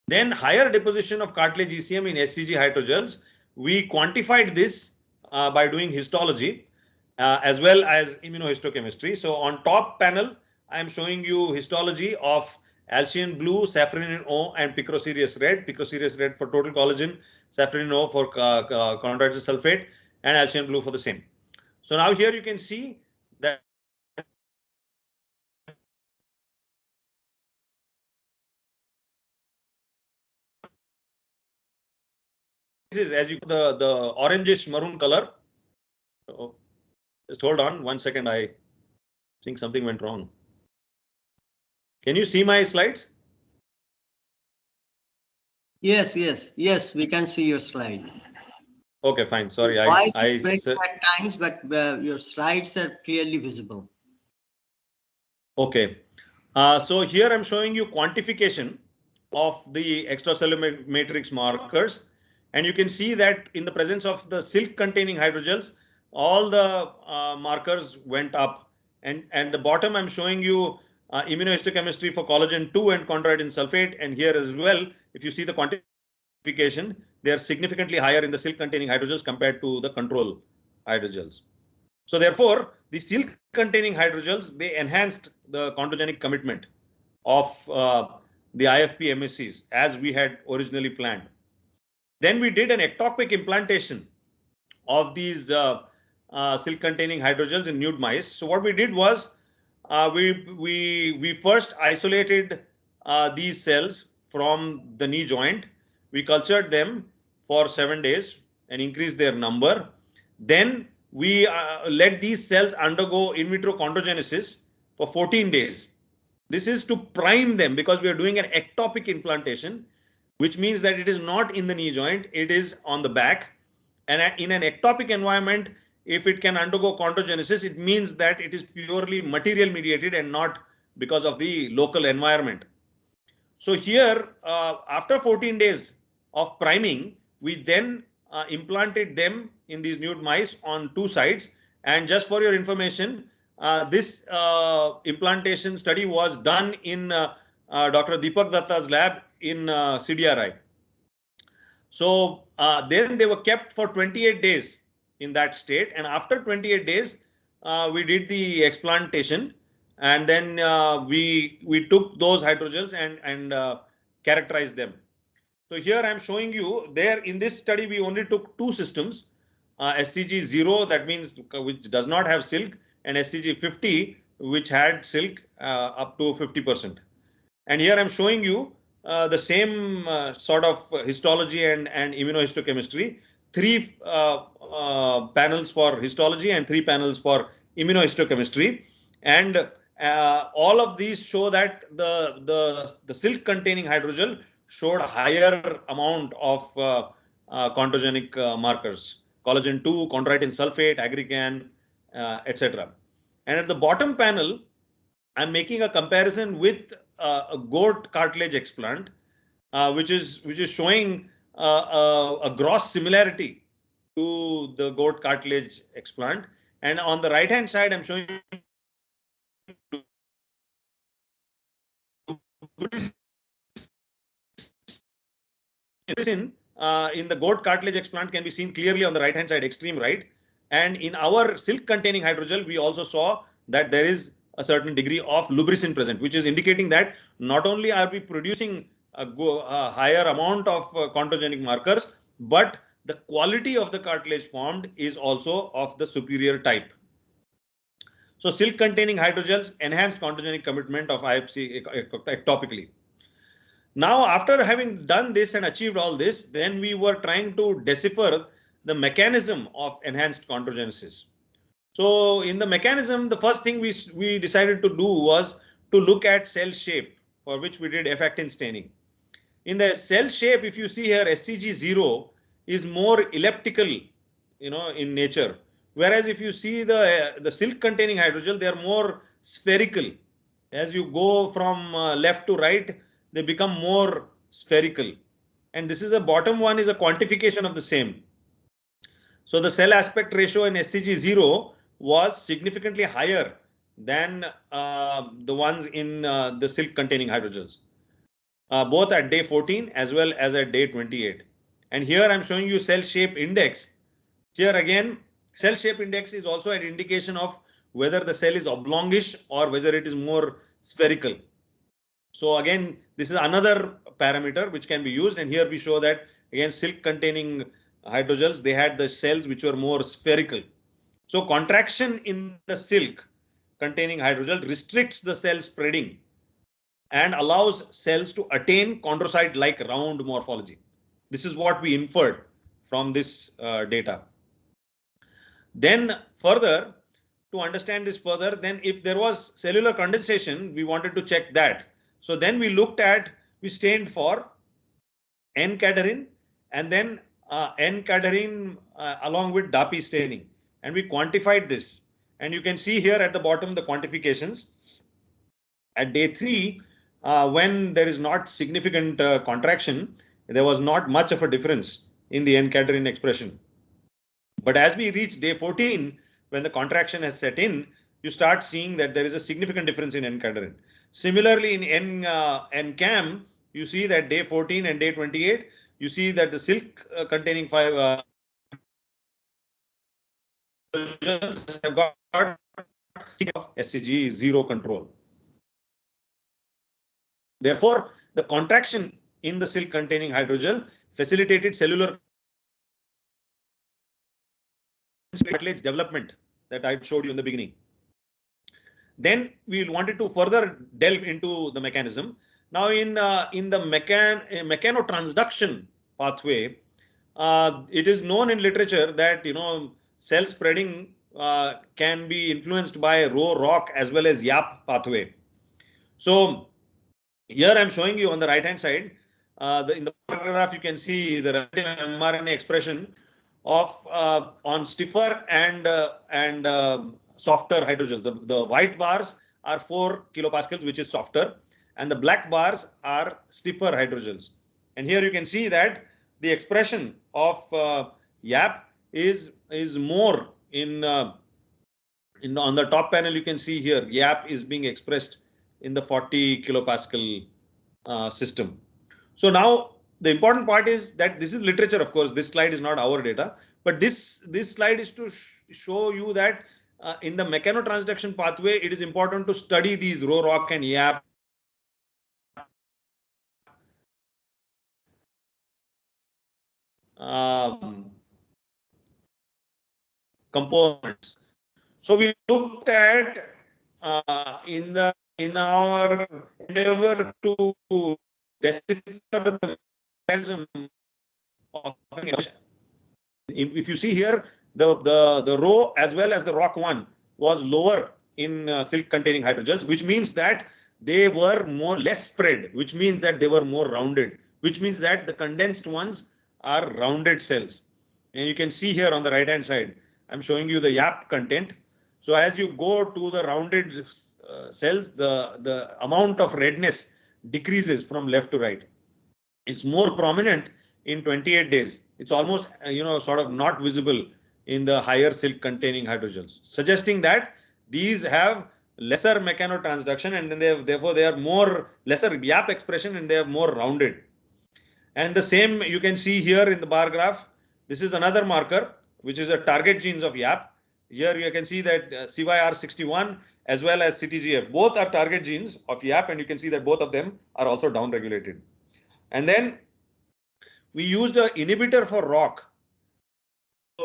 Then higher deposition of cartilage ECM in SCG hydrogels. We quantified this by doing histology as well as immunohistochemistry. So on top panel, I am showing you histology of Alcian blue, safranin O, and picrocereus red. Picrocereus red for total collagen, safranin O for chondroitin sulfate, and Alcian blue for the same. So now here you can see that this is, as you the orangish maroon color. So just hold on 1 second. I think something went wrong. Can you see my slides? Yes, yes, yes, we can see your slide. Okay, fine. Sorry, Voice is breaking at times, but your slides are clearly visible. Okay. So here I'm showing you quantification of the extracellular matrix markers. And you can see that in the presence of the silk containing hydrogels, all the markers went up. And the bottom I'm showing you immunohistochemistry for collagen 2 and chondroitin sulfate. And here as well, if you see the quantification, they are significantly higher in the silk containing hydrogels compared to the control hydrogels. So therefore, the silk containing hydrogels, they enhanced the chondrogenic commitment of the IFP MSCs as we had originally planned. Then we did an ectopic implantation of these silk containing hydrogels in nude mice. So what we did was we first isolated these cells from the knee joint. We cultured them for 7 days and increased their number. Then we let these cells undergo in vitro chondrogenesis for 14 days. This is to prime them because we are doing an ectopic implantation, which means that it is not in the knee joint, it is on the back. And in an ectopic environment, if it can undergo chondrogenesis, it means that it is purely material mediated and not because of the local environment. So here, after 14 days of priming, we then implanted them in these nude mice on 2 sides. And just for your information, this implantation study was done in Dr. Deepak Datta's lab in CDRI. So then they were kept for 28 days in that state. And after 28 days, we did the explantation. And then we took those hydrogels and characterized them. So here I'm showing you there in this study, we only took 2 systems, SCG0, that means which does not have silk, and SCG50, which had silk up to 50%. And here I'm showing you the same sort of histology and immunohistochemistry, 3 panels for histology and 3 panels for immunohistochemistry. And all of these show that the silk containing hydrogel showed a higher amount of chondrogenic markers, collagen 2, chondroitin sulfate, aggregan, etc. And at the bottom panel, I'm making a comparison with a goat cartilage explant, which is showing a gross similarity to the goat cartilage explant. And on the right hand side, I'm showing in the goat cartilage explant can be seen clearly on the right hand side, extreme right. And in our silk containing hydrogel, we also saw that there is a certain degree of lubricin present, which is indicating that not only are we producing a higher amount of chondrogenic markers, but the quality of the cartilage formed is also of the superior type. So silk containing hydrogels enhanced chondrogenic commitment of IFC ectopically. Now, after having done this and achieved all this, then we were trying to decipher the mechanism of enhanced chondrogenesis. So in the mechanism, the first thing we decided to do was to look at cell shape, for which we did F-actin staining. In the cell shape, if you see here, SCG0 is more elliptical, in nature. Whereas if you see the silk containing hydrogel, they are more spherical. As you go from left to right, they become more spherical. And this is the bottom one is a quantification of the same. So the cell aspect ratio in SCG0 was significantly higher than the ones in the silk containing hydrogels, both at day 14 as well as at day 28. And here I'm showing you cell shape index. Here again, cell shape index is also an indication of whether the cell is oblongish or whether it is more spherical. So again, this is another parameter which can be used. And here we show that again, silk containing hydrogels, they had the cells which were more spherical. So contraction in the silk containing hydrogel restricts the cell spreading and allows cells to attain chondrocyte-like round morphology. This is what we inferred from this data. Then further, to understand this further, then if there was cellular condensation, we wanted to check that. So then we stained for N-cadherin and then N-cadherin along with DAPI staining. And we quantified this. And you can see here at the bottom the quantifications. At day 3, when there is not significant contraction, there was not much of a difference in the N-cadherin expression. But as we reach day 14, when the contraction has set in, you start seeing that there is a significant difference in N-cadherin. Similarly, in N-cam, you see that day 14 and day 28, you see that the silk containing have got SCG 0 control. Therefore, the contraction in the silk containing hydrogel facilitated cellular cartilage development that I showed you in the beginning. Then we wanted to further delve into the mechanism. Now in the mechanotransduction pathway, it is known in literature that cell spreading can be influenced by Rho-ROCK as well as YAP pathway. So here I'm showing you on the right hand side, in the graph you can see the relative mRNA expression of on stiffer and softer hydrogels. The white bars are 4 kilopascals, which is softer, and the black bars are stiffer hydrogels. And here you can see that the expression of YAP is more on the top panel. You can see here YAP is being expressed in the 40 kilopascal system. So now the important part is that this is literature, of course. This slide is not our data, but this slide is to show you that in the mechanotransduction pathway, it is important to study these Rho-ROCK and YAP components. So we looked at in our endeavor to decipher the mechanism of evolution. If you see here, the Rho as well as the ROCK1 was lower in silk containing hydrogels, which means that they were less spread, which means that they were more rounded, which means that the condensed ones are rounded cells. And you can see here on the right hand side, I'm showing you the YAP content. So as you go to the rounded cells, the amount of redness decreases from left to right. It's more prominent in 28 days. It's almost sort of not visible in the higher silk containing hydrogels, suggesting that these have lesser mechanotransduction, and then therefore they are more lesser YAP expression, and they are more rounded. And the same you can see here in the bar graph. This is another marker, which is a target genes of YAP. Here you can see that CYR61 as well as CTGF, both are target genes of YAP, and you can see that both of them are also downregulated. And then we used an inhibitor for ROCK,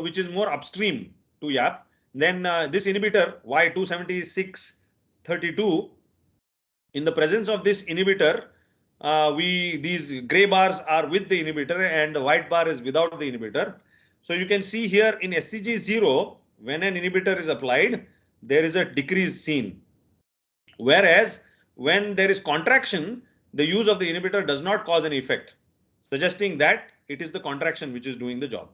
which is more upstream to YAP. Then this inhibitor Y27632, in the presence of this inhibitor, these gray bars are with the inhibitor and the white bar is without the inhibitor. So you can see here in SCG0, when an inhibitor is applied, there is a decrease seen. Whereas when there is contraction, the use of the inhibitor does not cause any effect, suggesting that it is the contraction which is doing the job.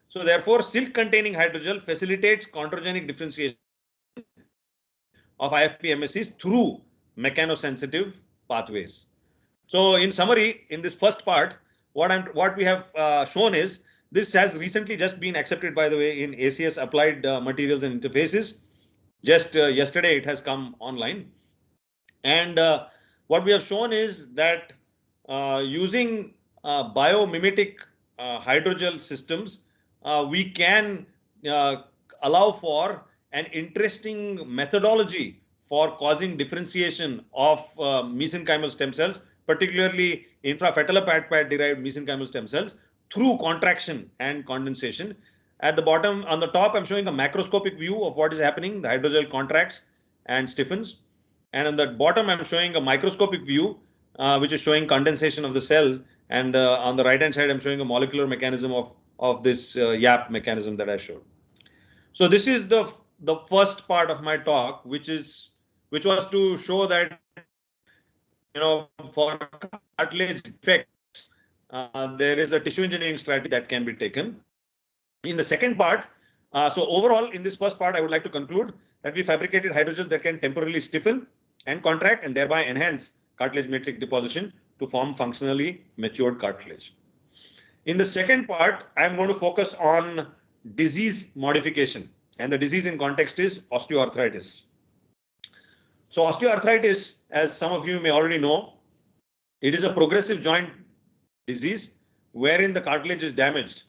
So therefore, silk containing hydrogel facilitates chondrogenic differentiation of IFP MSCs through mechanosensitive pathways. So in summary, in this first part, what we have shown is this has recently just been accepted, by the way, in ACS Applied Materials and Interfaces. Just yesterday, it has come online. And what we have shown is that using biomimetic hydrogel systems, we can allow for an interesting methodology for causing differentiation of mesenchymal stem cells, particularly infrafetallopad derived mesenchymal stem cells, through contraction and condensation. At the bottom, on the top, I'm showing a macroscopic view of what is happening. The hydrogel contracts and stiffens. And on the bottom, I'm showing a microscopic view, which is showing condensation of the cells. And on the right-hand side, I'm showing a molecular mechanism of this YAP mechanism that I showed. So this is the first part of my talk, which was to show that for cartilage defects, there is a tissue engineering strategy that can be taken. In the second part, so overall, in this first part, I would like to conclude that we fabricated hydrogels that can temporarily stiffen and contract and thereby enhance cartilage matrix deposition to form functionally matured cartilage. In the second part, I'm going to focus on disease modification, and the disease in context is osteoarthritis. So osteoarthritis, as some of you may already know, it is a progressive joint disease wherein the cartilage is damaged.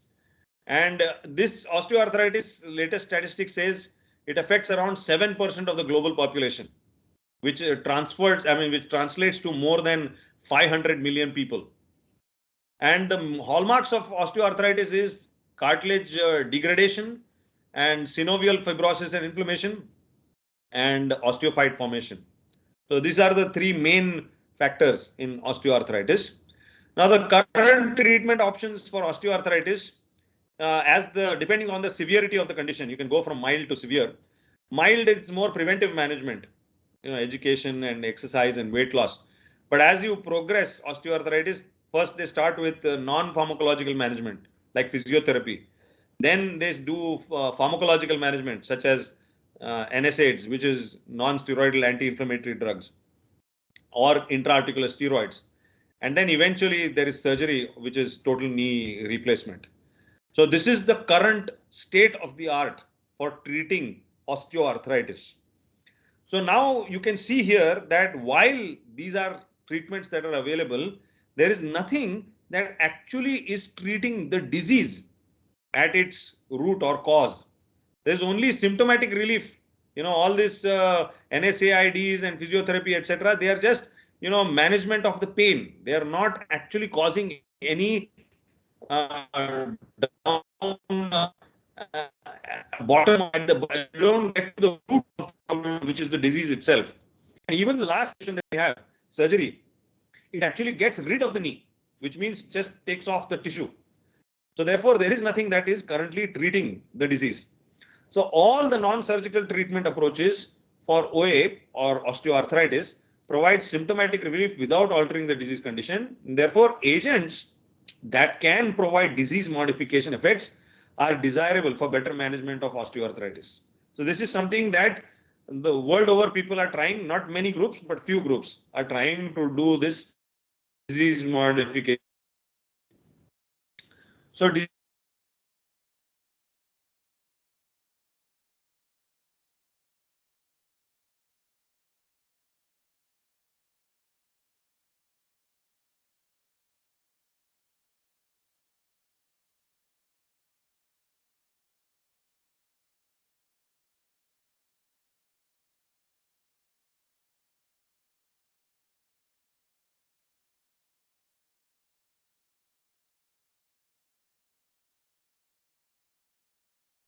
And this osteoarthritis, latest statistics says it affects around 7% of the global population, which which translates to more than 500 million people. And the hallmarks of osteoarthritis is cartilage degradation and synovial fibrosis and inflammation and osteophyte formation. So these are the three main factors in osteoarthritis. Now the current treatment options for osteoarthritis, depending on the severity of the condition, you can go from mild to severe. Mild is more preventive management, education and exercise and weight loss. But as you progress osteoarthritis, first they start with non-pharmacological management like physiotherapy. Then they do pharmacological management such as NSAIDs, which is non-steroidal anti-inflammatory drugs, or intra-articular steroids. And then eventually there is surgery, which is total knee replacement. So this is the current state of the art for treating osteoarthritis. So now you can see here that while these are treatments that are available, there is nothing that actually is treating the disease at its root or cause. There's only symptomatic relief. All this NSAIDs and physiotherapy, etc. They are just, management of the pain. They are not actually causing any down bottom at the don't get to the root of the problem, which is the disease itself. And even the last session that we have, surgery, it actually gets rid of the knee, which means just takes off the tissue. So therefore, there is nothing that is currently treating the disease. So all the non-surgical treatment approaches for OA or osteoarthritis provide symptomatic relief without altering the disease condition. Therefore, agents that can provide disease modification effects are desirable for better management of osteoarthritis. So this is something that the world over people are trying, not many groups, but few groups are trying to do this disease modification. So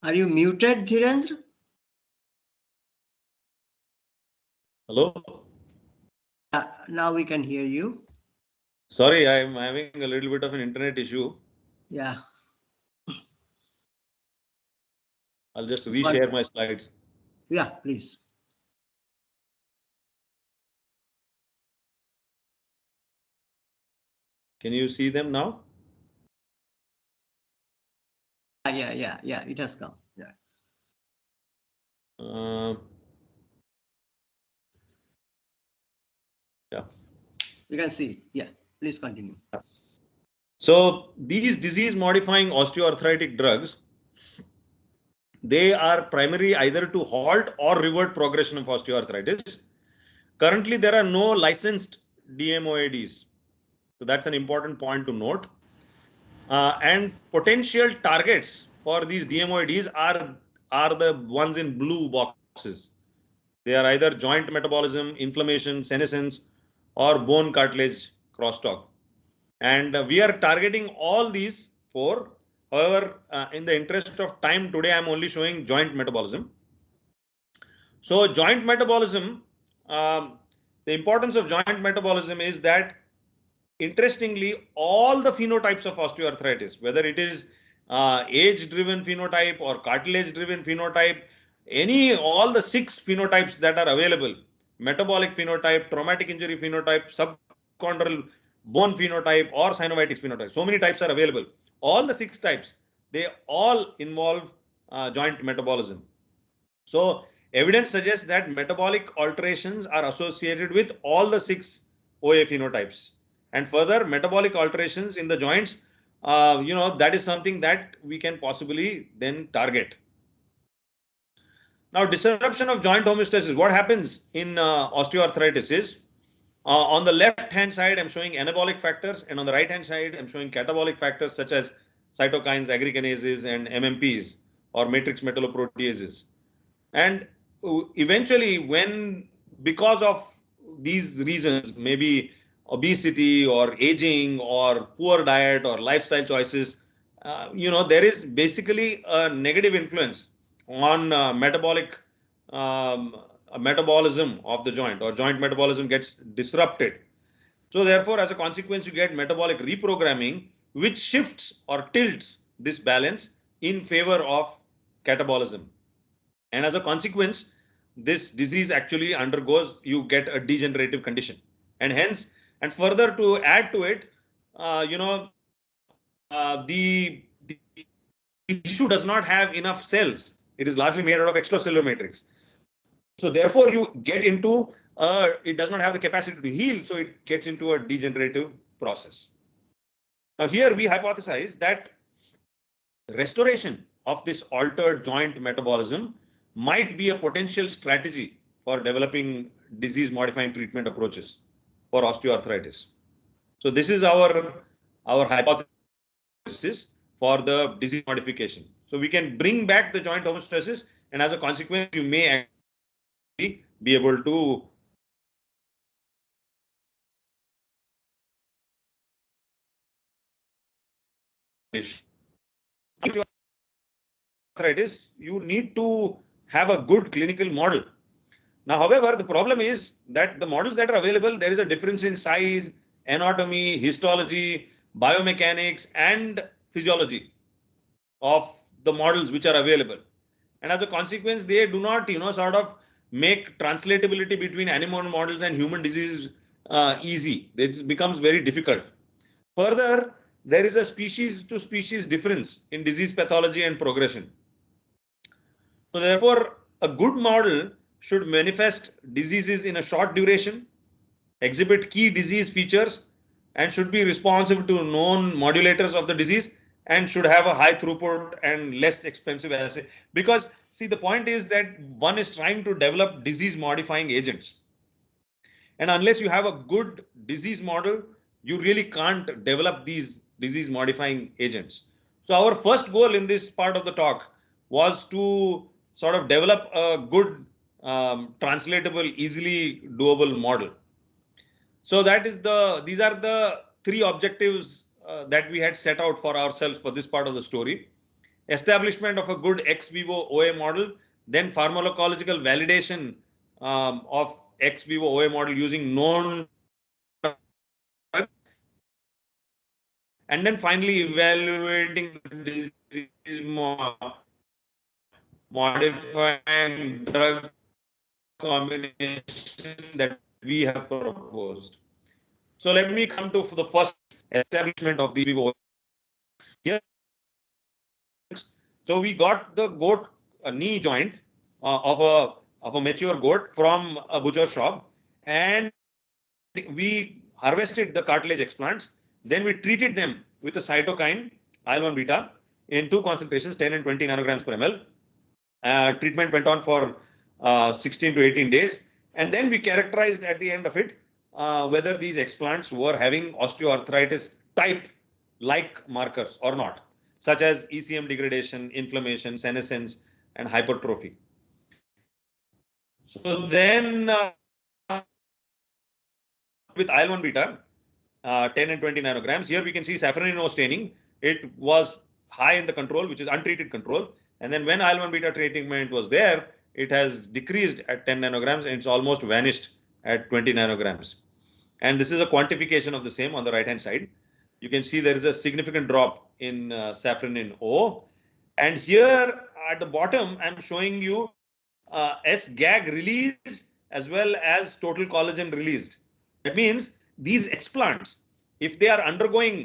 Are you muted, Dhirendra? hello? Now we can hear you. Sorry, I'm having a little bit of an internet issue. Yeah. I'll just reshare my slides. Yeah, please. Can you see them now? Yeah. It has come. Yeah. Yeah. You can see. Yeah. Please continue. So these disease modifying osteoarthritic drugs, they are primarily either to halt or revert progression of osteoarthritis. Currently, there are no licensed DMOADs. So that's an important point to note. And potential targets for these DMOADs are the ones in blue boxes. They are either joint metabolism, inflammation, senescence, or bone cartilage crosstalk. And we are targeting all these four. However, in the interest of time today, I'm only showing joint metabolism. So joint metabolism, the importance of joint metabolism is that, interestingly, all the phenotypes of osteoarthritis, whether it is age-driven phenotype or cartilage-driven phenotype, all the 6 phenotypes that are available, metabolic phenotype, traumatic injury phenotype, subchondral bone phenotype or synovitis phenotype. So many types are available. All the 6 types, they all involve joint metabolism. So evidence suggests that metabolic alterations are associated with all the 6 OA phenotypes. And further, metabolic alterations in the joints, that is something that we can possibly then target. Now, disruption of joint homeostasis. What happens in osteoarthritis is, on the left-hand side, I'm showing anabolic factors, and on the right-hand side, I'm showing catabolic factors such as cytokines, aggreganases, and MMPs, or matrix metalloproteases. And eventually, because of these reasons, maybe obesity or aging or poor diet or lifestyle choices, there is basically a negative influence on metabolism of the joint, or joint metabolism gets disrupted. So therefore, as a consequence, you get metabolic reprogramming, which shifts or tilts this balance in favor of catabolism. And as a consequence, this disease actually you get a degenerative condition. And hence, and further to add to it, the tissue does not have enough cells. It is largely made out of extracellular matrix. So therefore, you get into, it does not have the capacity to heal, so it gets into a degenerative process. Now here we hypothesize that restoration of this altered joint metabolism might be a potential strategy for developing disease-modifying treatment approaches for osteoarthritis. So this is our hypothesis for the disease modification. So we can bring back the joint homeostasis, and as a consequence, you may actually be able to arthritis, you need to have a good clinical model. Now, however, the problem is that the models that are available, there is a difference in size, anatomy, histology, biomechanics, and physiology of the models which are available. And as a consequence, they do not, sort of make translatability between animal models and human disease easy. It becomes very difficult. Further, there is a species to species difference in disease pathology and progression. So therefore, a good model should manifest diseases in a short duration, exhibit key disease features, and should be responsive to known modulators of the disease, and should have a high throughput and less expensive assay. Because see, the point is that one is trying to develop disease modifying agents. And unless you have a good disease model, you really can't develop these disease modifying agents. So our first goal in this part of the talk was to sort of develop a good translatable, easily doable model. So these are the 3 objectives that we had set out for ourselves for this part of the story. Establishment of a good ex vivo OA model, then pharmacological validation of ex vivo OA model using known, and then finally evaluating the disease modifying drug combination that we have proposed. So let me come to the first establishment of the vivo. Here, so we got the goat knee joint of a mature goat from a butcher shop, and we harvested the cartilage explants. Then we treated them with a cytokine IL-1 beta in 2 concentrations, 10 and 20 nanograms per ml. Treatment went on for 16 to 18 days. And then we characterized at the end of it whether these explants were having osteoarthritis type like markers or not, such as ECM degradation, inflammation, senescence, and hypertrophy. So then with IL-1 beta, 10 and 20 nanograms, here we can see safranin O staining. It was high in the control, which is untreated control. And then when IL-1 beta treatment was there, it has decreased at 10 nanograms and it's almost vanished at 20 nanograms. And this is a quantification of the same on the right hand side. You can see there is a significant drop in safranin O. And here at the bottom, I'm showing you S-GAG release as well as total collagen released. That means these explants, if they are undergoing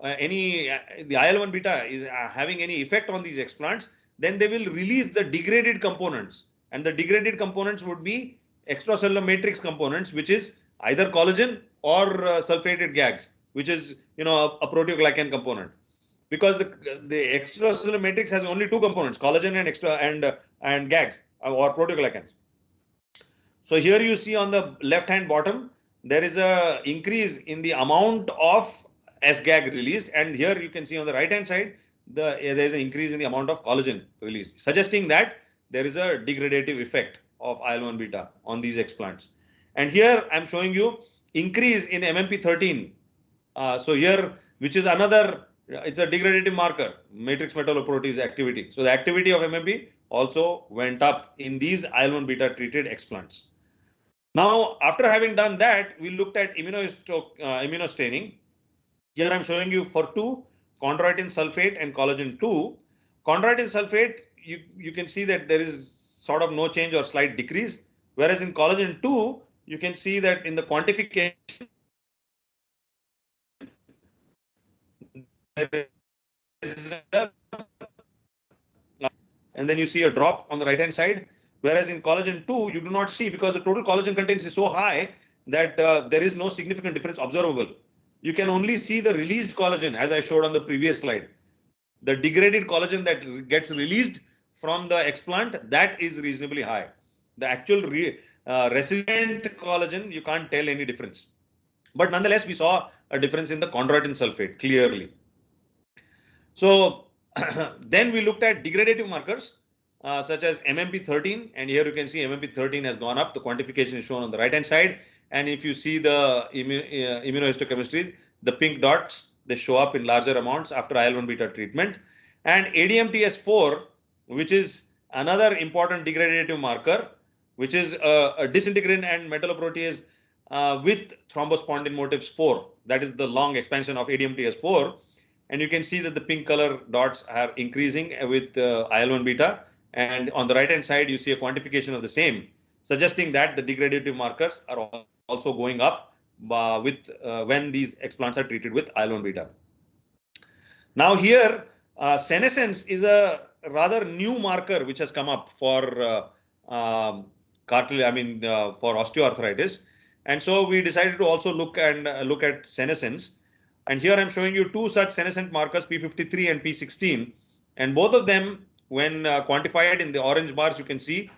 the IL-1 beta is having any effect on these explants, then they will release the degraded components, and the degraded components would be extracellular matrix components, which is either collagen or sulfated GAGs, which is a proteoglycan component. Because the extracellular matrix has only two components, collagen and GAGs or proteoglycans. So here you see on the left hand bottom, there is a increase in the amount of SGAG released, and here you can see on the right hand side, there is an increase in the amount of collagen released, suggesting that there is a degradative effect of IL-1 beta on these explants. And here I'm showing you increase in MMP13. So here, which is another, it's a degradative marker, matrix metalloprotease activity. So the activity of MMP also went up in these IL-1 beta treated explants. Now, after having done that, we looked at immunostaining. Here I'm showing you for two, chondroitin sulfate and collagen 2. Chondroitin sulfate, you can see that there is sort of no change or slight decrease. Whereas in collagen 2, you can see that in the quantification, and then you see a drop on the right hand side. Whereas in collagen 2, you do not see, because the total collagen content is so high that there is no significant difference observable. You can only see the released collagen, as I showed on the previous slide. The degraded collagen that gets released from the explant, that is reasonably high. The actual resident collagen, you can't tell any difference. But nonetheless, we saw a difference in the chondroitin sulfate clearly. So then we looked at degradative markers such as MMP13, and here you can see MMP13 has gone up. The quantification is shown on the right hand side, and if you see the immunohistochemistry, the pink dots, they show up in larger amounts after IL-1 beta treatment. And ADMTS4, which is another important degradative marker, which is a disintegrin and metalloprotease with thrombospondin motifs 4. That is the long expansion of ADMTS4. And you can see that the pink color dots are increasing with IL-1 beta. And on the right hand side, you see a quantification of the same, suggesting that the degradative markers are also going up with when these explants are treated with IL-1 beta. Now here, senescence is a rather new marker which has come up for cartilage, for osteoarthritis. And so we decided to also look at senescence. And here I'm showing you two such senescent markers, P53 and P16. And both of them, when quantified in the orange bars, you can see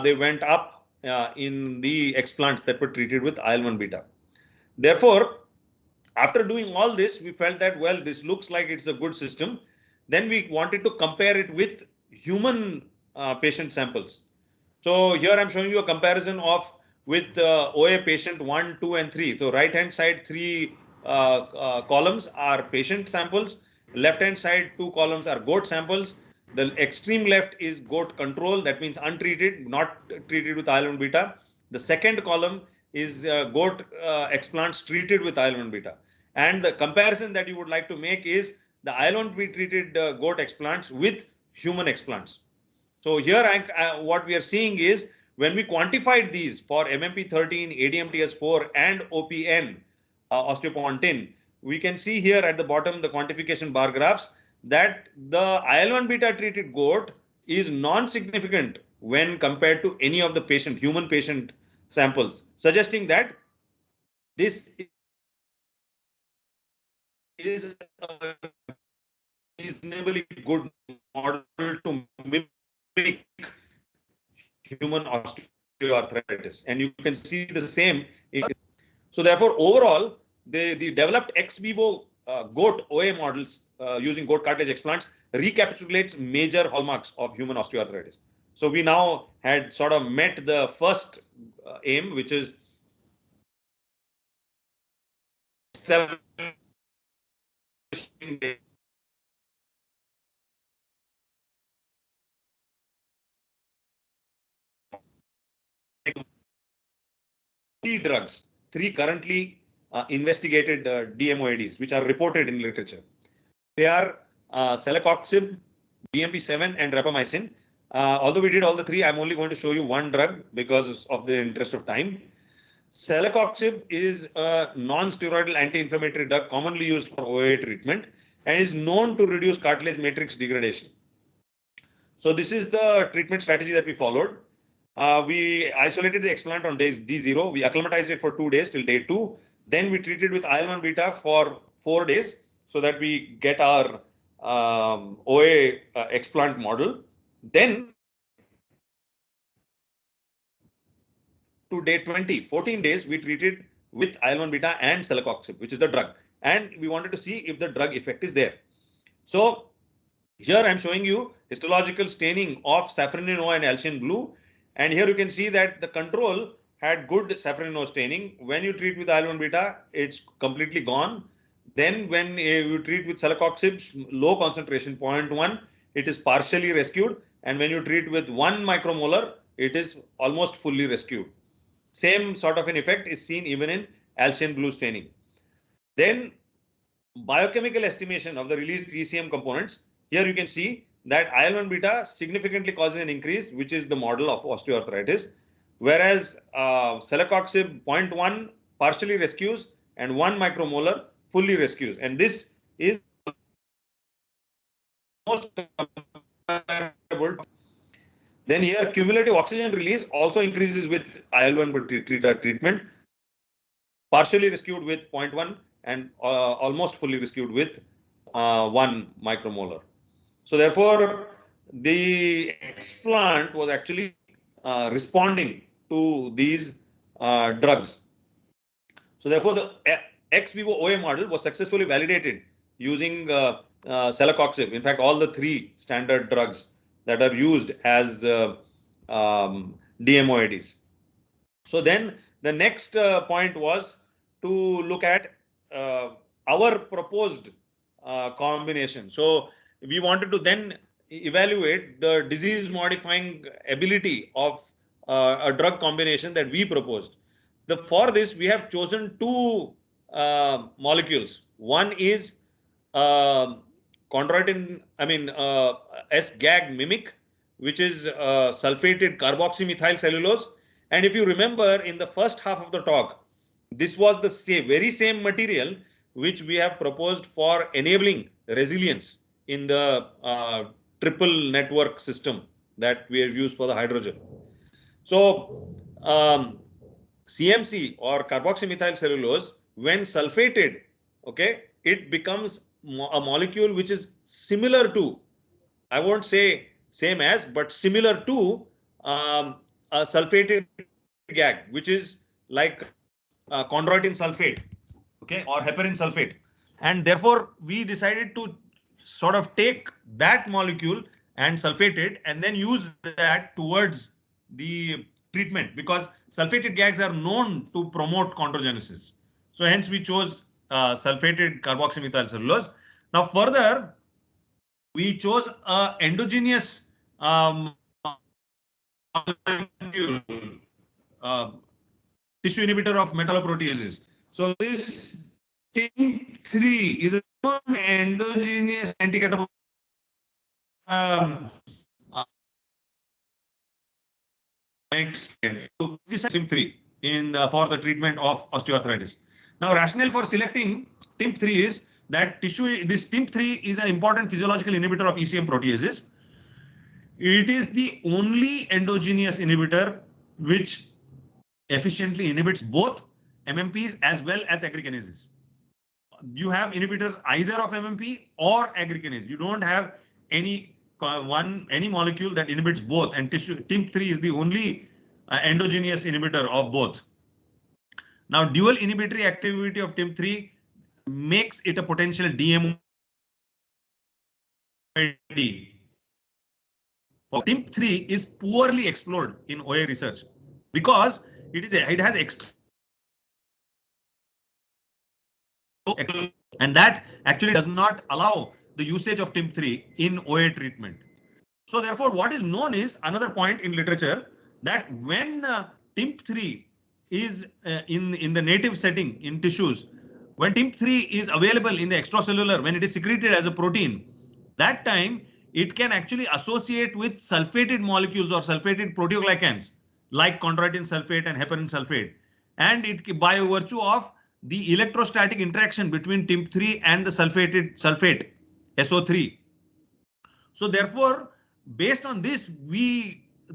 they went up in the explants that were treated with IL-1 beta. Therefore, after doing all this, we felt that, well, this looks like it's a good system. Then we wanted to compare it with human patient samples. So here I'm showing you a comparison with OA patient 1, 2, and 3. So right hand side, 3 columns are patient samples. Left hand side, 2 columns are goat samples. The extreme left is goat control. That means untreated, not treated with IL-1 beta. The second column is goat explants treated with IL-1 beta. And the comparison that you would like to make is the IL-1 beta treated goat explants with human explants. So here what we are seeing is when we quantified these for MMP13, ADMTS4 and OPN, osteopontin, we can see here at the bottom the quantification bar graphs that the IL-1 beta treated goat is non-significant when compared to any of the human patient samples, suggesting that this is a reasonably good model to mimic human osteoarthritis. And you can see the same. So therefore, overall, the developed ex vivo goat OA models using goat cartilage explants recapitulates major hallmarks of human osteoarthritis. So we now had sort of met the first aim, which is drugs, 3 currently investigated DMOADs, which are reported in literature. They are celecoxib, BMP7, and rapamycin. Although we did all the 3, I'm only going to show you one drug because of the interest of time. Celecoxib is a non-steroidal anti-inflammatory drug commonly used for OA treatment and is known to reduce cartilage matrix degradation. So this is the treatment strategy that we followed. We isolated the explant on day D0. We acclimatized it for 2 days till day 2. Then we treated with IL-1 beta for 4 days so that we get our OA explant model. Then to day 20, 14 days, we treated with IL-1 beta and celecoxib, which is the drug. And we wanted to see if the drug effect is there. So here I'm showing you histological staining of safranin O and Alcian blue. And here you can see that the control had good safranin O staining. When you treat with IL-1 beta, it's completely gone. Then when you treat with celecoxib, low concentration, 0.1, it is partially rescued. And when you treat with 1 micromolar, it is almost fully rescued. Same sort of an effect is seen even in Alcian blue staining. Then biochemical estimation of the released ECM components. Here you can see that IL-1 beta significantly causes an increase, which is the model of osteoarthritis, whereas celecoxib 0.1 partially rescues and 1 micromolar fully rescues. And this is most comparable. Then here cumulative oxygen release also increases with IL-1 treatment, partially rescued with 0.1 and almost fully rescued with 1 micromolar. So therefore, the explant was actually responding to these drugs. So therefore, the ex vivo OA model was successfully validated using celecoxib. In fact, all the 3 standard drugs that are used as DMOIDs. So then the next point was to look at our proposed combination. So we wanted to then evaluate the disease modifying ability of a drug combination that we proposed. For this, we have chosen 2 molecules. One is chondroitin, S-GAG mimic, which is sulfated carboxymethyl cellulose. And if you remember in the first half of the talk, this was the very same material which we have proposed for enabling resilience in the triple network system that we have used for the hydrogen. So CMC or carboxymethyl cellulose, when sulfated, okay, it becomes a molecule which is similar to, I won't say same as, but similar to a sulfated GAG, which is like chondroitin sulfate, okay, or heparin sulfate. And therefore, we decided to sort of take that molecule and sulfate it and then use that towards the treatment, because sulfated GAGs are known to promote chondrogenesis. So hence we chose sulfated carboxymethyl cellulose. Now further, we chose a endogenous tissue inhibitor of metalloproteases. So this TIM3 is a endogenous anti-catabolic so this is TIM3 for the treatment of osteoarthritis. Now, rationale for selecting TIM3 is that this TIM3 is an important physiological inhibitor of ECM proteases. It is the only endogenous inhibitor which efficiently inhibits both MMPs as well as aggreganases. You have inhibitors either of MMP or aggreganase. You don't have any molecule that inhibits both, and TIM3 is the only endogenous inhibitor of both. Now, dual inhibitory activity of TIM3 makes it a potential DMOID. TIM3 is poorly explored in OA research because it has extra, and that actually does not allow the usage of TIM3 in OA treatment. So therefore, what is known is another point in literature that when TIM3 is in the native setting in tissues, when TIM3 is available in the extracellular, when it is secreted as a protein, that time it can actually associate with sulfated molecules or sulfated proteoglycans like chondroitin sulfate and heparin sulfate. and it by virtue of the electrostatic interaction between TIMP3 and the sulfate SO3. So therefore, based on this,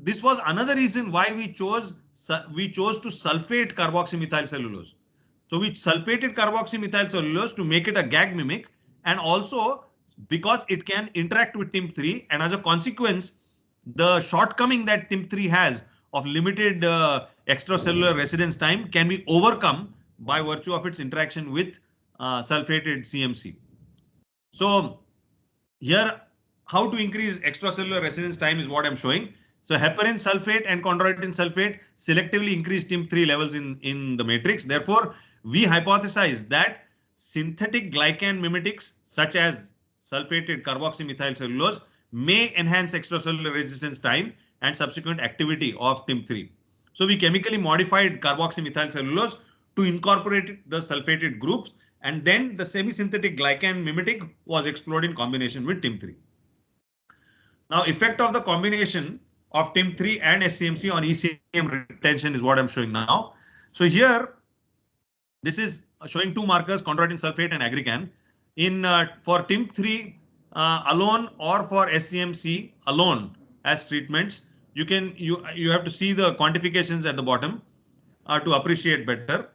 this was another reason why we chose to sulfate carboxymethyl cellulose. So we sulfated carboxymethyl cellulose to make it a gag mimic, and also because it can interact with TIMP3, and as a consequence, the shortcoming that TIMP3 has of limited extracellular residence time can be overcome by virtue of its interaction with sulfated CMC. So here, how to increase extracellular residence time is what I'm showing. So heparin sulfate and chondroitin sulfate selectively increase TIMP3 levels in the matrix. Therefore, we hypothesize that synthetic glycan mimetics such as sulfated carboxymethyl cellulose may enhance extracellular resistance time and subsequent activity of TIMP3. So we chemically modified carboxymethyl cellulose to incorporate the sulfated groups, and then the semi-synthetic glycan mimetic was explored in combination with TIMP3. Now, effect of the combination of TIMP3 and SCMC on ECM retention is what I'm showing now. So here, this is showing two markers, chondroitin sulfate and aggrecan. For TIMP3 alone or for SCMC alone as treatments, you have to see the quantifications at the bottom to appreciate better.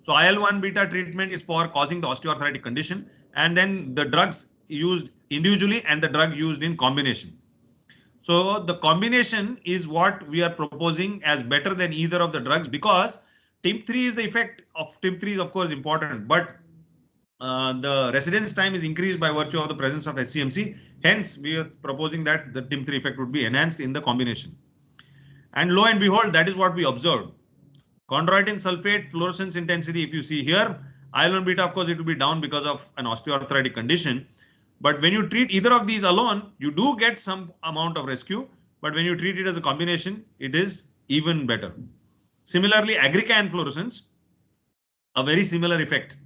So IL-1 beta treatment is for causing the osteoarthritic condition, and then the drugs used individually and the drug used in combination. So the combination is what we are proposing as better than either of the drugs, because TIMP3 is the effect of TIMP3 is of course important, but the residence time is increased by virtue of the presence of SCMC. Hence, we are proposing that the TIMP3 effect would be enhanced in the combination. And lo and behold, that is what we observed. Chondroitin sulfate fluorescence intensity, if you see here, IL-1 beta, of course, it will be down because of an osteoarthritic condition. But when you treat either of these alone, you do get some amount of rescue. But when you treat it as a combination, it is even better. Similarly, aggrecan fluorescence, a very similar effect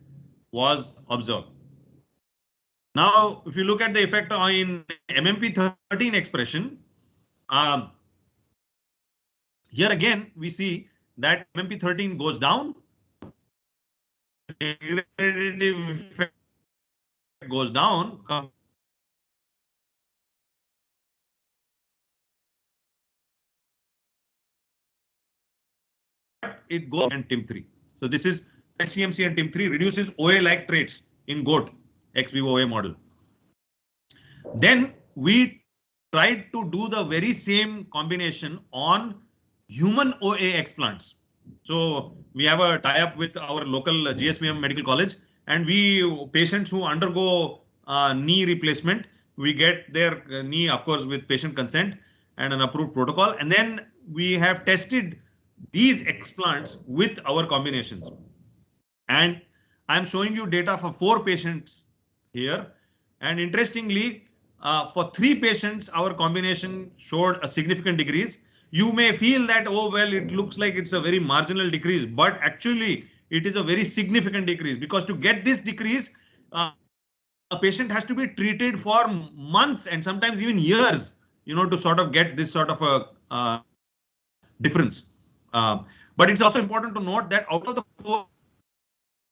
was observed. Now, if you look at the effect in MMP13 expression, here again, we see that MMP13 goes down, degradative effect goes down, it goes and TIMP3. So this is SCMC and TIMP3 reduces OA-like traits in goat ex vivo OA model. Then we tried to do the very same combination on human OA explants. So we have a tie-up with our local GSBM Medical College, and patients who undergo knee replacement, we get their knee, of course, with patient consent and an approved protocol. And then we have tested these explants with our combinations. And I'm showing you data for 4 patients here. And interestingly, for 3 patients, our combination showed a significant decrease. You may feel that, oh, well, it looks like it's a very marginal decrease, but actually it is a very significant decrease, because to get this decrease, a patient has to be treated for months and sometimes even years, to sort of get this sort of a difference. But it's also important to note that out of the 4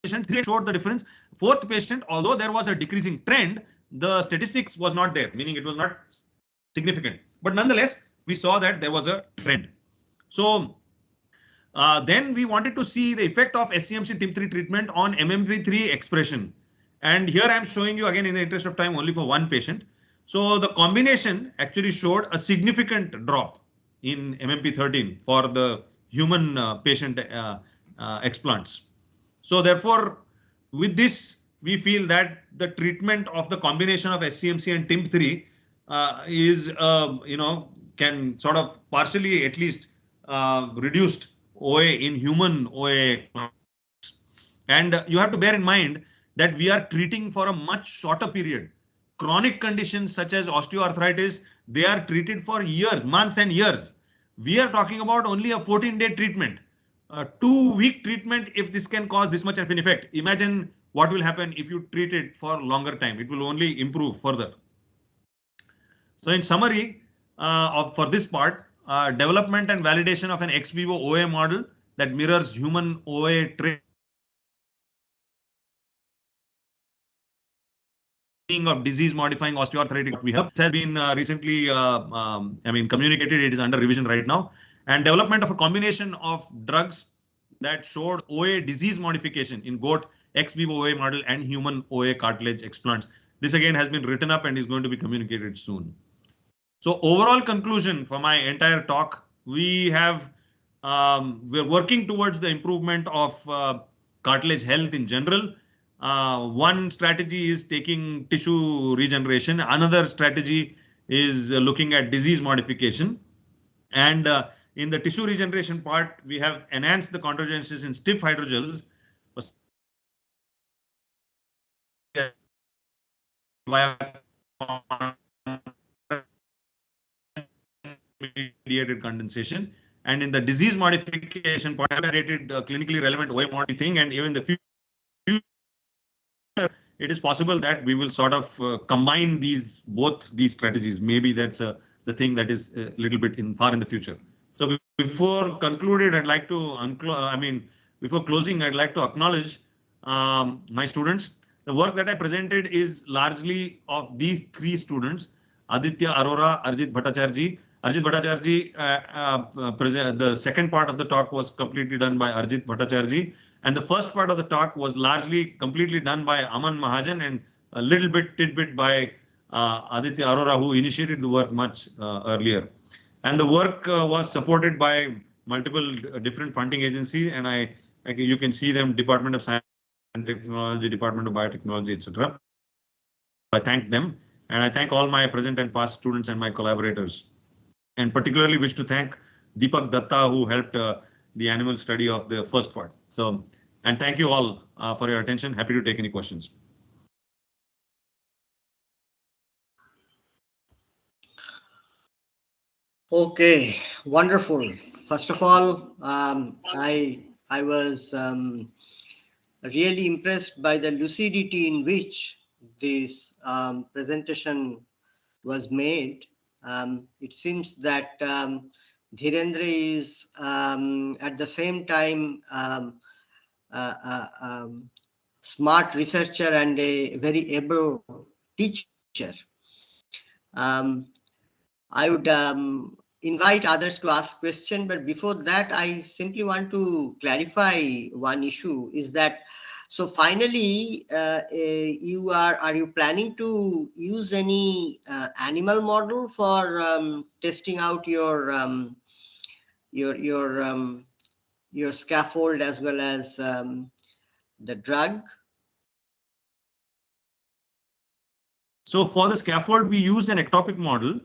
patients, 3 showed the difference. 4th patient, although there was a decreasing trend, the statistics was not there, meaning it was not significant. But nonetheless, we saw that there was a trend. So then we wanted to see the effect of SCMC TIMP3 treatment on MMP3 expression. And here I'm showing you again, in the interest of time, only for 1 patient. So the combination actually showed a significant drop in MMP13 for the human patient explants. So therefore, with this, we feel that the treatment of the combination of SCMC and TIMP3 is, can sort of partially at least reduced OA in human OA. And you have to bear in mind that we are treating for a much shorter period. Chronic conditions such as osteoarthritis, they are treated for years, months and years. We are talking about only a 14-day treatment, a 2-week treatment. If this can cause this much of an effect, imagine what will happen if you treat it for longer time. It will only improve further. So in summary, for this part, development and validation of an ex vivo OA model that mirrors human OA training of disease-modifying osteoarthritic. We have has been recently, communicated. It is under revision right now, and development of a combination of drugs that showed OA disease modification in goat ex vivo OA model and human OA cartilage explants. This again has been written up and is going to be communicated soon. So overall conclusion for my entire talk, we're working towards the improvement of cartilage health in general. One strategy is taking tissue regeneration. Another strategy is looking at disease modification. And in the tissue regeneration part, we have enhanced the chondrogenesis in stiff hydrogels mediated condensation. And in the disease modification part, clinically relevant OA model thing, and even the future, it is possible that we will sort of combine both these strategies. Maybe that's the thing that is a little bit far in the future. So before concluded, I'd like to before closing, I'd like to acknowledge my students. The work that I presented is largely of these three students: Aditya Arora, Arjit Bhattacharya. Arjit Bhattacharya, the second part of the talk was completely done by Arjit Bhattacharya. And the first part of the talk was largely completely done by Aman Mahajan and a little bit tidbit by Aditya Arora, who initiated the work much earlier. And the work was supported by multiple different funding agencies, and you can see them: Department of Science and Technology, Department of Biotechnology, etc. I thank them, and I thank all my present and past students and my collaborators, and particularly wish to thank Deepak Datta, who helped the animal study of the first part. So, and thank you all for your attention. Happy to take any questions. Okay, wonderful. First of all, I was really impressed by the lucidity in which this presentation was made. It seems that Dhirendra is at the same time smart researcher and a very able teacher. I would invite others to ask questions, but before that, I simply want to clarify one issue: is that so finally, are you planning to use any animal model for testing out your scaffold as well as the drug? So for the scaffold, we used an ectopic model.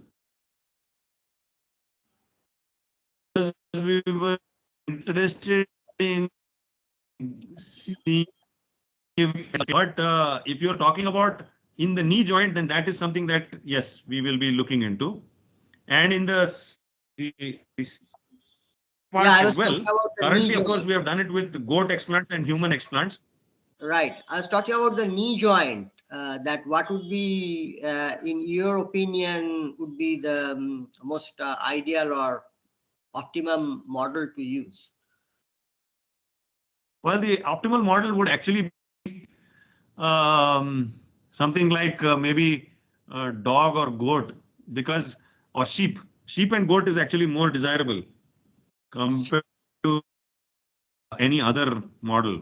We were interested in seeing if you're talking about in the knee joint, then that is something that, yes, we will be looking into. And in the part as well, currently, of course, we have done it with goat explants and human explants. Right. I was talking about the knee joint. That what would be, in your opinion, would be the most ideal or optimum model to use? Well, the optimal model would actually be something like maybe a dog or goat, or sheep. Sheep and goat is actually more desirable compared to any other model.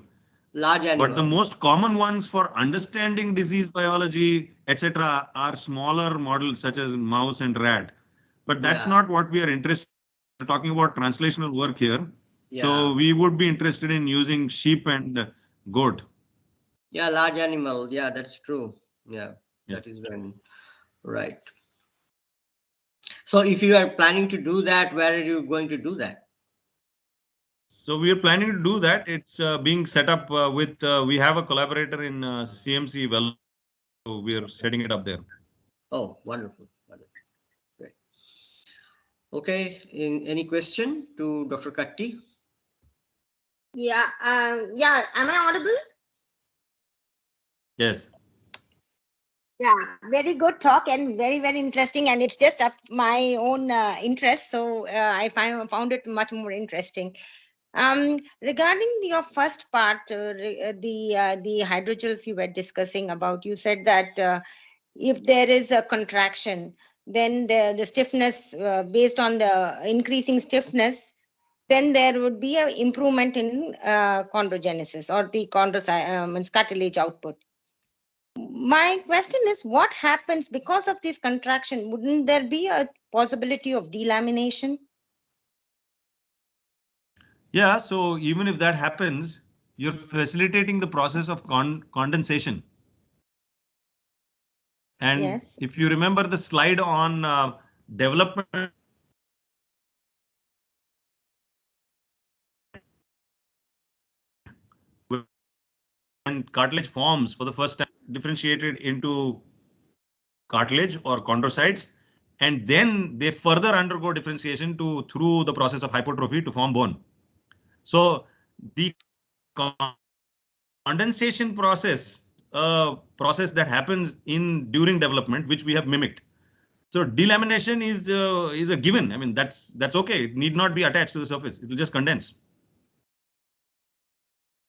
Large animal. But the most common ones for understanding disease biology, etc., are smaller models such as mouse and rat. But that's not what we are interested in. We're talking about translational work here. Yeah. So we would be interested in using sheep and goat. Yeah, large animal. Yeah, that's true. Yeah, yes. That is when, right. So if you are planning to do that, where are you going to do that? So we are planning to do that. It's being set up with, we have a collaborator in CMC. Well, so we are setting it up there. Oh, wonderful. Wonderful. Great. Okay. Any question to Dr. Katti? Yeah. Yeah. Am I audible? Yes. Yeah. Very good talk and very, very interesting. And it's just up my own interest. So I found it much more interesting. Regarding your first part, the hydrogels you were discussing about, you said that if there is a contraction, then the stiffness, based on the increasing stiffness, then there would be an improvement in chondrogenesis or the cartilage output. My question is, what happens because of this contraction? Wouldn't there be a possibility of delamination? Yeah, so even if that happens, you're facilitating the process of condensation. And Yes. if you remember the slide on development, when cartilage forms for the first time, differentiated into cartilage or chondrocytes, and then they further undergo differentiation through the process of hypertrophy to form bone. So the condensation process that happens during development, which we have mimicked. So delamination is a given. I mean, that's okay. It need not be attached to the surface. It will just condense.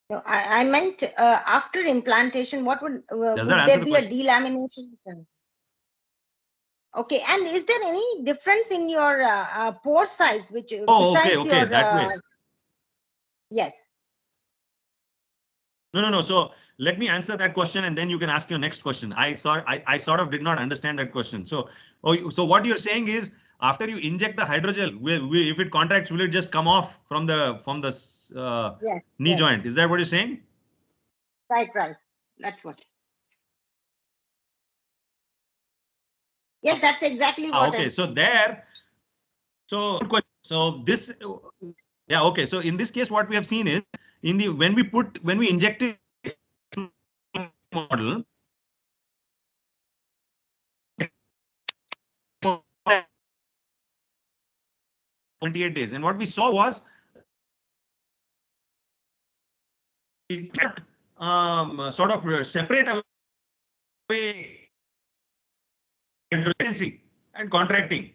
No, I meant after implantation, what would there be a delamination? Okay, and is there any difference in your pore size, which besides okay, your that way. Yes. No. So let me answer that question, and then you can ask your next question. I sort of did not understand that question. So what you're saying is, after you inject the hydrogel, if it contracts, will it just come off from the yes, knee joint? Is that what you're saying? Right. That's what. Yes, that's exactly what. Okay, so this, yeah, okay. So in this case, what we have seen is when we injected model, 28 days, and what we saw was sort of separate away and contracting,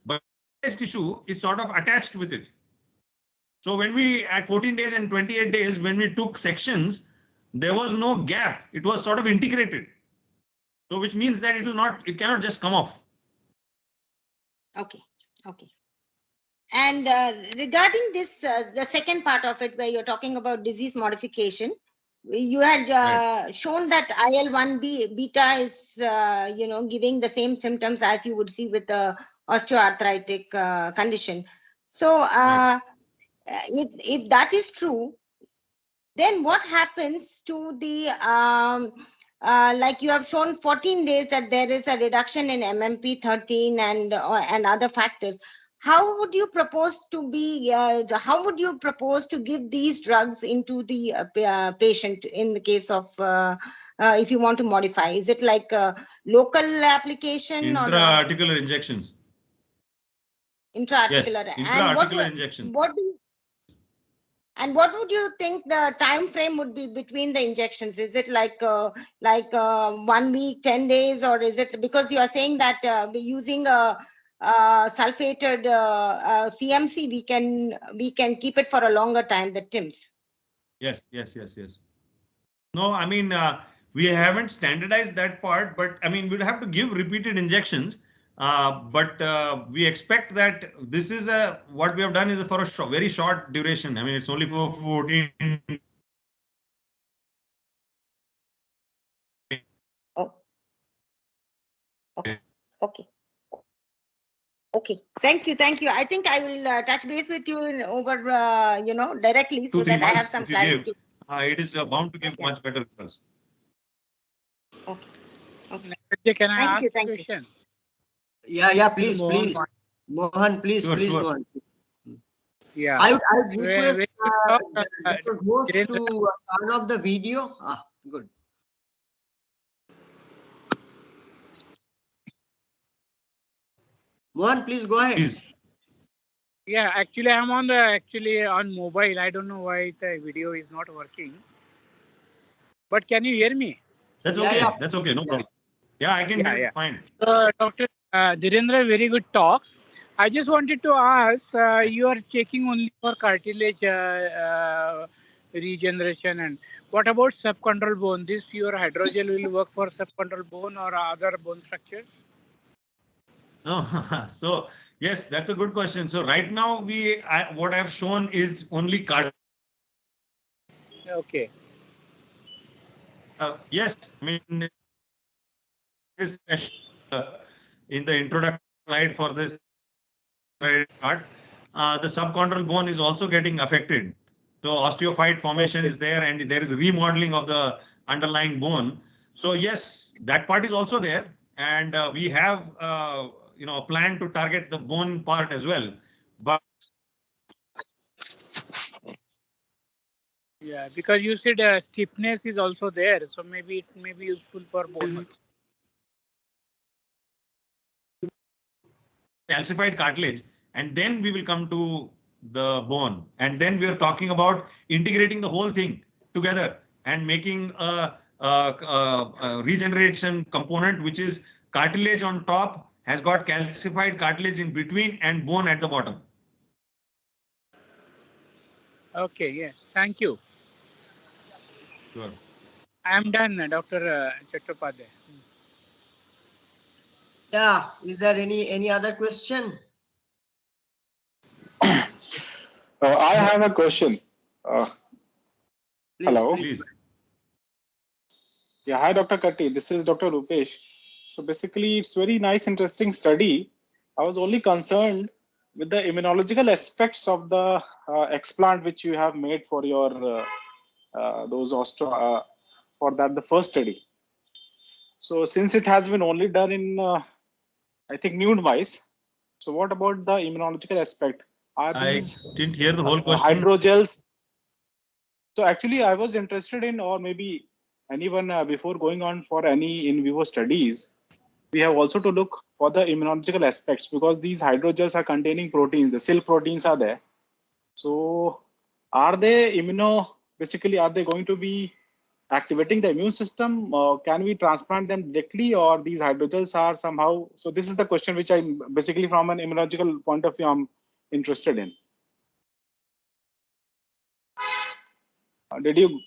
but tissue is sort of attached with it. So when we at 14 days and 28 days, when we took sections, there was no gap. It was sort of integrated. So which means that it cannot just come off. Okay. And regarding this, the second part of it, where you're talking about disease modification, you had shown that IL-1 beta is, giving the same symptoms as you would see with the osteoarthritic condition. So if that is true, then what happens to the like you have shown 14 days that there is a reduction in MMP13 and other factors. How would you propose to give these drugs into the patient in the case of if you want to modify? Is it like a local application intra-articular injections? Intra-articular. Yes, intra-articular injection. And what would you think the time frame would be between the injections? Is it like 1 week, 10 days, or is it, because you are saying that using a sulfated CMC, we can keep it for a longer time, the TIMS? Yes. No, I mean, we haven't standardized that part, but I mean, we'll have to give repeated injections. But we expect that this is what we have done is for a very short duration. I mean, it's only for 14. Oh. Okay. Thank you. I think I will touch base with you over, directly, so that I have some clarity. It is bound to give much better results. Okay. Can I ask a question? Yeah, please. Mohan, please go on. Yeah. I would request Dr. Ghosh to turn off the video. Good. Mohan, please go ahead. Please. Yeah, actually, I'm on mobile. I don't know why the video is not working. But can you hear me? That's okay. Yeah. That's okay. No problem. Yeah, I can hear you fine. Dr. Dhirendra, very good talk. I just wanted to ask, you are checking only for cartilage regeneration, and what about subchondral bone? This your hydrogel will work for subchondral bone or other bone structures? No, so yes, that's a good question. So right now what I've shown is only cartilage. Okay. Yes, I mean, is in the introduction slide for this part, the subchondral bone is also getting affected. So osteophyte formation is there, and there is remodeling of the underlying bone. So yes, that part is also there, and we have a plan to target the bone part as well. But Yeah, because you said stiffness is also there, so maybe it may be useful for bone also. calcified cartilage, and then we will come to the bone, and then we are talking about integrating the whole thing together and making a regeneration component, which is cartilage on top has got calcified cartilage in between and bone at the bottom. Okay, yes, thank you. Sure. I am done, Dr. Chattopadhyay. Yeah, is there any other question? I have a question. Please, Hello. Please. Yeah, hi, Dr. Katti. This is Dr. Rupesh. So basically, it's very nice, interesting study. I was only concerned with the immunological aspects of the explant which you have made for your those for that the first study. So since it has been only done in I think nude mice. So what about the immunological aspect? Are these I didn't hear the whole question. hydrogels? So actually, I was interested in, or maybe anyone before going on for any in vivo studies, we have also to look for the immunological aspects, because these hydrogels are containing proteins. The cell proteins are there. So are they basically, are they going to be activating the immune system? Can we transplant them directly, or these hydrogels are somehow? So this is the question which I'm basically from an immunological point of view, I'm interested in. Did you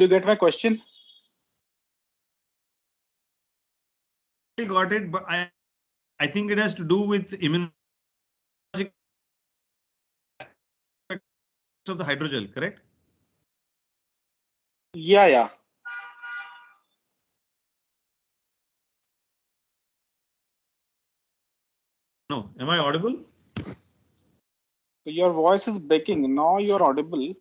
get my question? I got it, but I think it has to do with immunological aspects of the hydrogel, correct? Yeah. No, am I audible? So your voice is breaking. Now you're audible.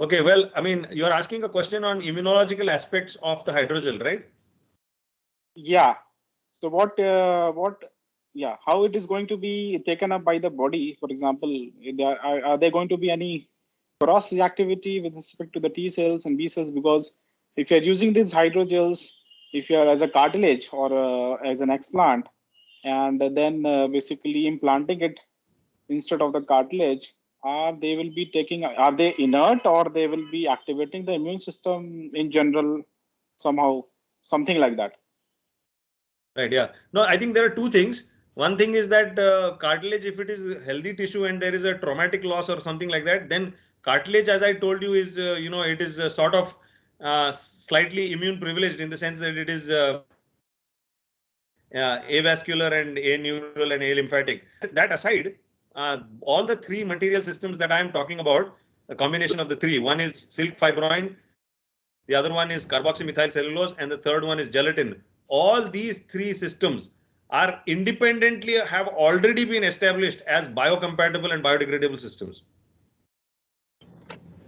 Okay, well, I mean, you're asking a question on immunological aspects of the hydrogel, right? Yeah. So how it is going to be taken up by the body? For example, are there going to be any cross reactivity with respect to the T cells and B cells? Because if you're using these hydrogels, if you're as a cartilage or as an explant, and then basically implanting it instead of the cartilage, are they inert, or they will be activating the immune system in general somehow, something like that? Right, yeah. No, I think there are two things. One thing is that cartilage, if it is healthy tissue and there is a traumatic loss or something like that, then cartilage, as I told you, is, it is sort of slightly immune privileged in the sense that it is avascular and aneural and alymphatic. That aside, all the three material systems that I am talking about, a combination of the three, one is silk fibroin, the other one is carboxymethyl cellulose, and the third one is gelatin. All these three systems are independently have already been established as biocompatible and biodegradable systems.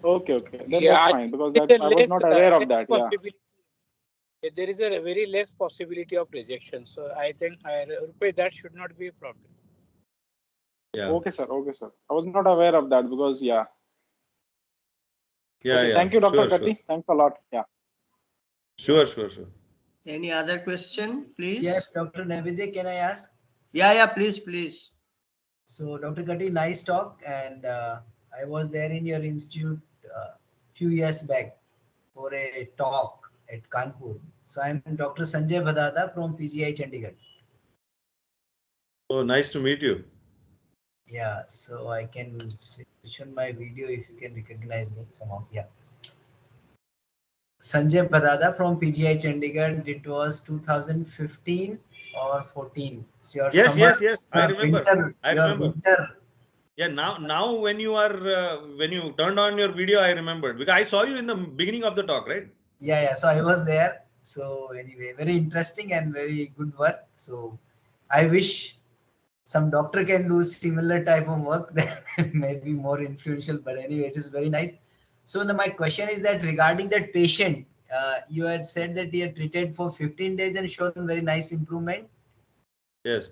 Okay. Then Yeah, that's I fine, because think that I was not aware of that. Yeah. There is a very less possibility of rejection. So I think, Rupesh, that should not be a problem. Yeah. Okay, sir. I was not aware of that, because Yeah. Okay, thank you, Dr. Katti. Thanks a lot. Yeah. Sure. Any other question, please? Yes, Dr. Navidya, can I ask? Yeah, please. So, Dr. Katti, nice talk. And I was there in your institute few years back for a talk at Kanpur. So, I'm Dr. Sanjay Badada from PGI Chandigarh. Oh, nice to meet you. Yeah, so I can switch on my video if you can recognize me somehow. Yeah. Sanjay Parada from PGI Chandigarh. It was 2015 or 14. It's your Yes, summer, yes. I remember. your winter. Yeah, now when you are when you turned on your video, I remembered because I saw you in the beginning of the talk, right? Yeah. So I was there. So anyway, very interesting and very good work. So I wish some doctor can do similar type of work that may be more influential. But anyway, it is very nice. So now my question is that regarding that patient, you had said that he had treated for 15 days and shown very nice improvement. Yes.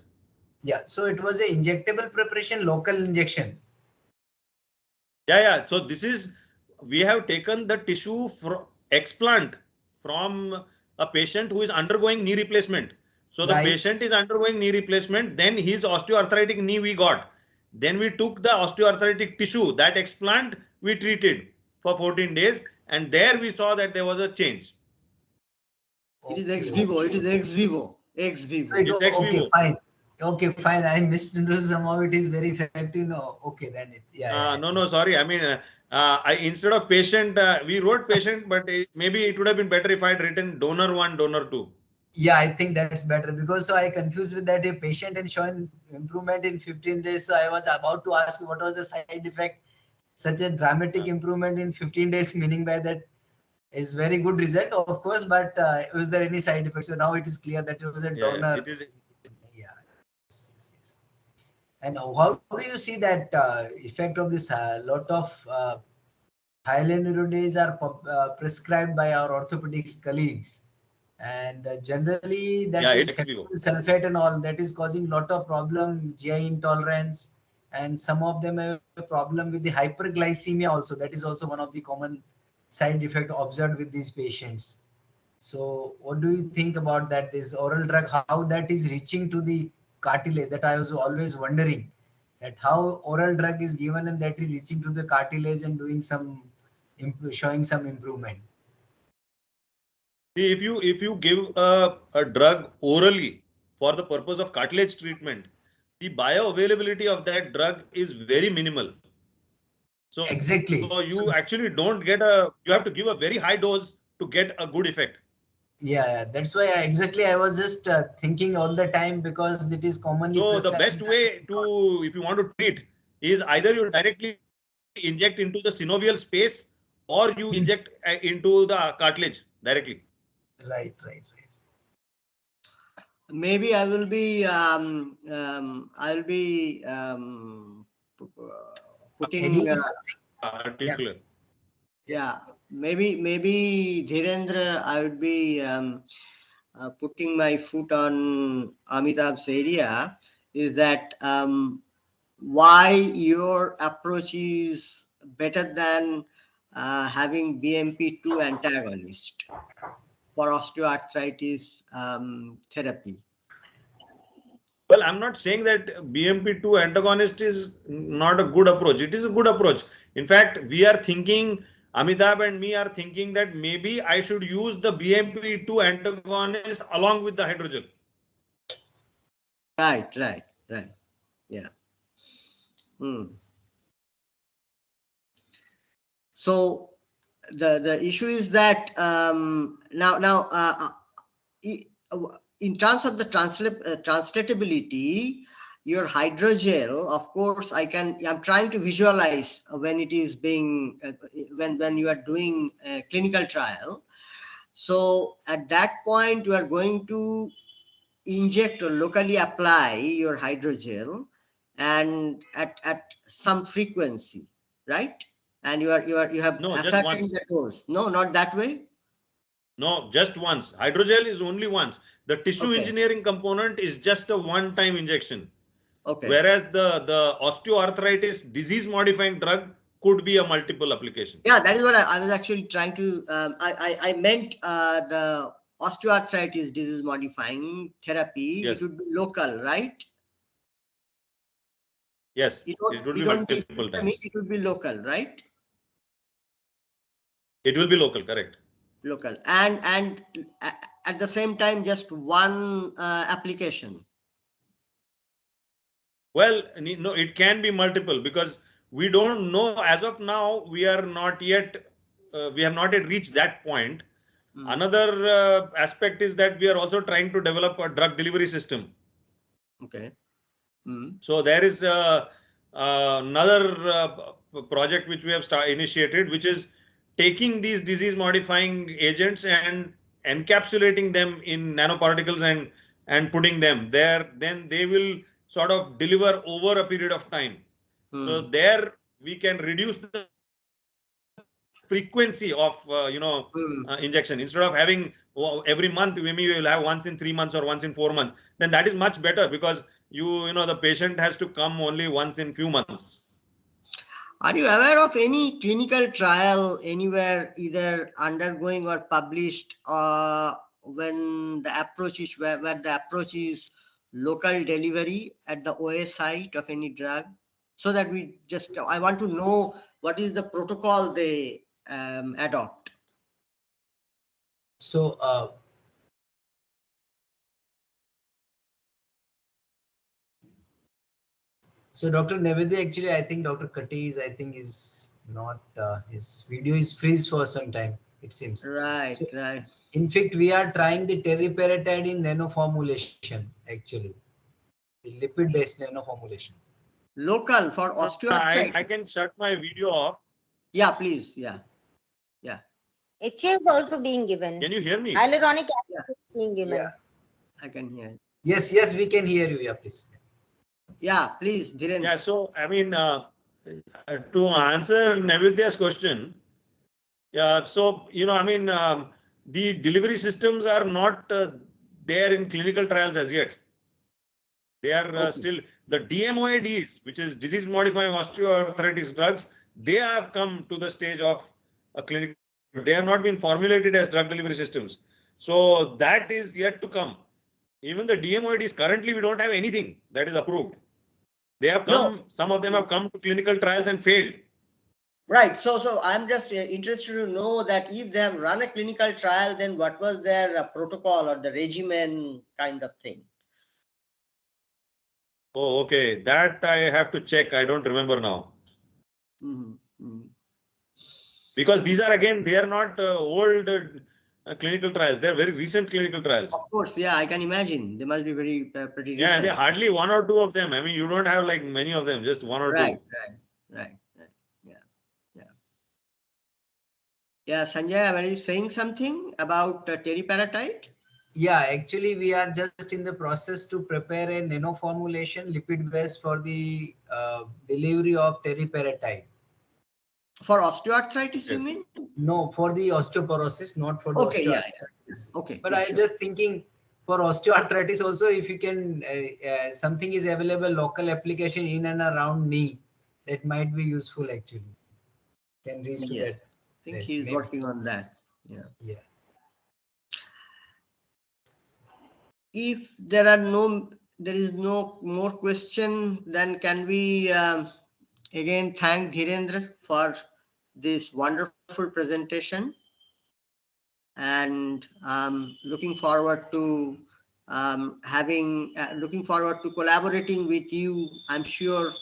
Yeah. So it was a injectable preparation, local injection. Yeah. So this is, we have taken the tissue from explant from a patient who is undergoing knee replacement. So the Right. patient is undergoing knee replacement, then his osteoarthritic knee we got. Then we took the osteoarthritic tissue, that explant we treated for 14 days, and there we saw that there was a change. It is ex vivo. It is ex vivo. Ex vivo. So It's ex okay, vivo. fine. Okay, fine. I misunderstood somehow. It is very effective. No, okay, then it. Yeah. No, sorry. I mean, I instead of patient, we wrote patient, but maybe it would have been better if I had written donor 1, donor 2. Yeah, I think that's better because so I confused with that a patient and showing improvement in 15 days. So I was about to ask what was the side effect, such a dramatic improvement in 15 days, meaning by that is very good result, of course, but was there any side effect? So now it is clear that it was a donor. It is. Yeah. Yes. And how do you see that effect of this? Lot of hyaluronidase are prescribed by our orthopedics colleagues. And generally that is sulfate and all that is causing lot of problem, GI intolerance, and some of them have a problem with the hyperglycemia also. That is also one of the common side effect observed with these patients. So what do you think about that, this oral drug, how that is reaching to the cartilage? That I was always wondering, that how oral drug is given and that is reaching to the cartilage and doing some showing some improvement. See, if you give a drug orally for the purpose of cartilage treatment, the bioavailability of that drug is very minimal. So exactly. So you actually don't get a. You have to give a very high dose to get a good effect. Yeah, that's why I was just thinking all the time because it is commonly. So the best way to, if you want to treat, is either you directly inject into the synovial space or you inject into the cartilage directly. Right. Maybe I will be putting. Articular. Yeah, maybe Dhirendra, I would be putting my foot on Amitabh's area. Is that why your approach is better than having BMP2 antagonist for osteoarthritis therapy? Well, I'm not saying that BMP2 antagonist is not a good approach. It is a good approach. In fact, we are thinking, Amitabh and me are thinking that maybe I should use the BMP2 antagonist along with the hydrogel. Right. Yeah. So the issue is that now in terms of the translatability, your hydrogel, of course, I'm trying to visualize when it is being when you are doing a clinical trial. So at that point, you are going to inject or locally apply your hydrogel, and at some frequency, right? And you have ascertained the dose. No, not that way. No, just once. Hydrogel is only once. The tissue engineering component is just a one-time injection. Okay. Whereas the osteoarthritis disease modifying drug could be a multiple application. Yeah, that is what I was actually trying to. I meant the osteoarthritis disease modifying therapy. Yes. It would be local, right? Yes. It would be multiple times. It would be local, right? It will be local, correct. Local and at the same time just one application. Well, no, it can be multiple because we don't know as of now. We are not yet, we have not yet reached that point. Another aspect is that we are also trying to develop a drug delivery system. Okay. So there is another project which we have initiated, which is taking these disease modifying agents and encapsulating them in nanoparticles and putting them there. Then they will sort of deliver over a period of time. So there we can reduce the frequency of injection. Instead of having every month, maybe we will have once in 3 months or once in 4 months. Then that is much better because the patient has to come only once in few months. Are you aware of any clinical trial anywhere, either undergoing or published, when the approach is where the approach is local delivery at the OA site of any drug? So that I want to know what is the protocol they adopt. So, Dr. Nevedya, actually, I think Dr. Katti is not, his video is freeze for some time, it seems. Right, so, right. In fact, we are trying the teriparatide in nano formulation, actually. The lipid-based nano formulation. Local for osteoarthritis. I can shut my video off. Yeah, please. Yeah. HA is also being given. Can you hear me? Hyaluronic acid is being given. Yeah, I can hear. Yes, we can hear you. Yeah, please. Yeah, please, Dhirendra. Yeah, so I mean, to answer Nevedya's question, so the delivery systems are not there in clinical trials as yet. They are still the DMOADs, which is disease modifying osteoarthritis drugs. They have come to the stage of a clinical. They have not been formulated as drug delivery systems. So that is yet to come. Even the DMOADs, currently we don't have anything that is approved. They have come, some of them have come to clinical trials and failed. Right. So I'm just interested to know that if they have run a clinical trial, then what was their protocol or the regimen kind of thing? Oh, okay. That I have to check. I don't remember now. Because these are, again, they are not old clinical trials. They're very recent clinical trials. Of course, yeah, I can imagine. They must be very pretty recent. Yeah, and there are hardly 1 or 2 of them. I mean, you don't have like many of them, just 1 or 2. Right. Yeah, Sanjay, were you saying something about teriparatide? Yeah, actually, we are just in the process to prepare a nano formulation lipid base for the delivery of teriparatide. For osteoarthritis, you mean? No, for the osteoporosis, not for the osteoarthritis. Yeah. Okay. But I just thinking for osteoarthritis also, if you can, something is available, local application in and around knee, that might be useful actually. Can reach to that. I think he's working on that. Yeah. If there is no more question, then can we again thank Dhirendra for this wonderful presentation, and looking forward to collaborating with you. I'm sure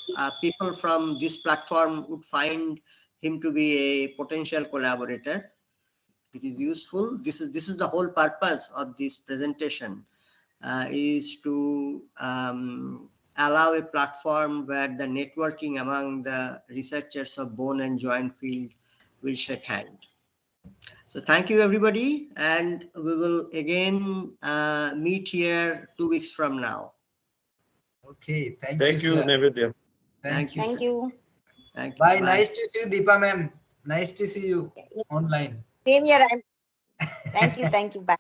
people from this platform would find him to be a potential collaborator. It is useful. This is the whole purpose of this presentation, is to allow a platform where the networking among the researchers of bone and joint field will shake hand. So thank you, everybody, and we will again meet here 2 weeks from now. Okay, thank you, Nevedya. Thank you. Thank you. Bye. Nice to see you, Deepa ma'am. Nice to see you online. Same here. Thank you. Bye.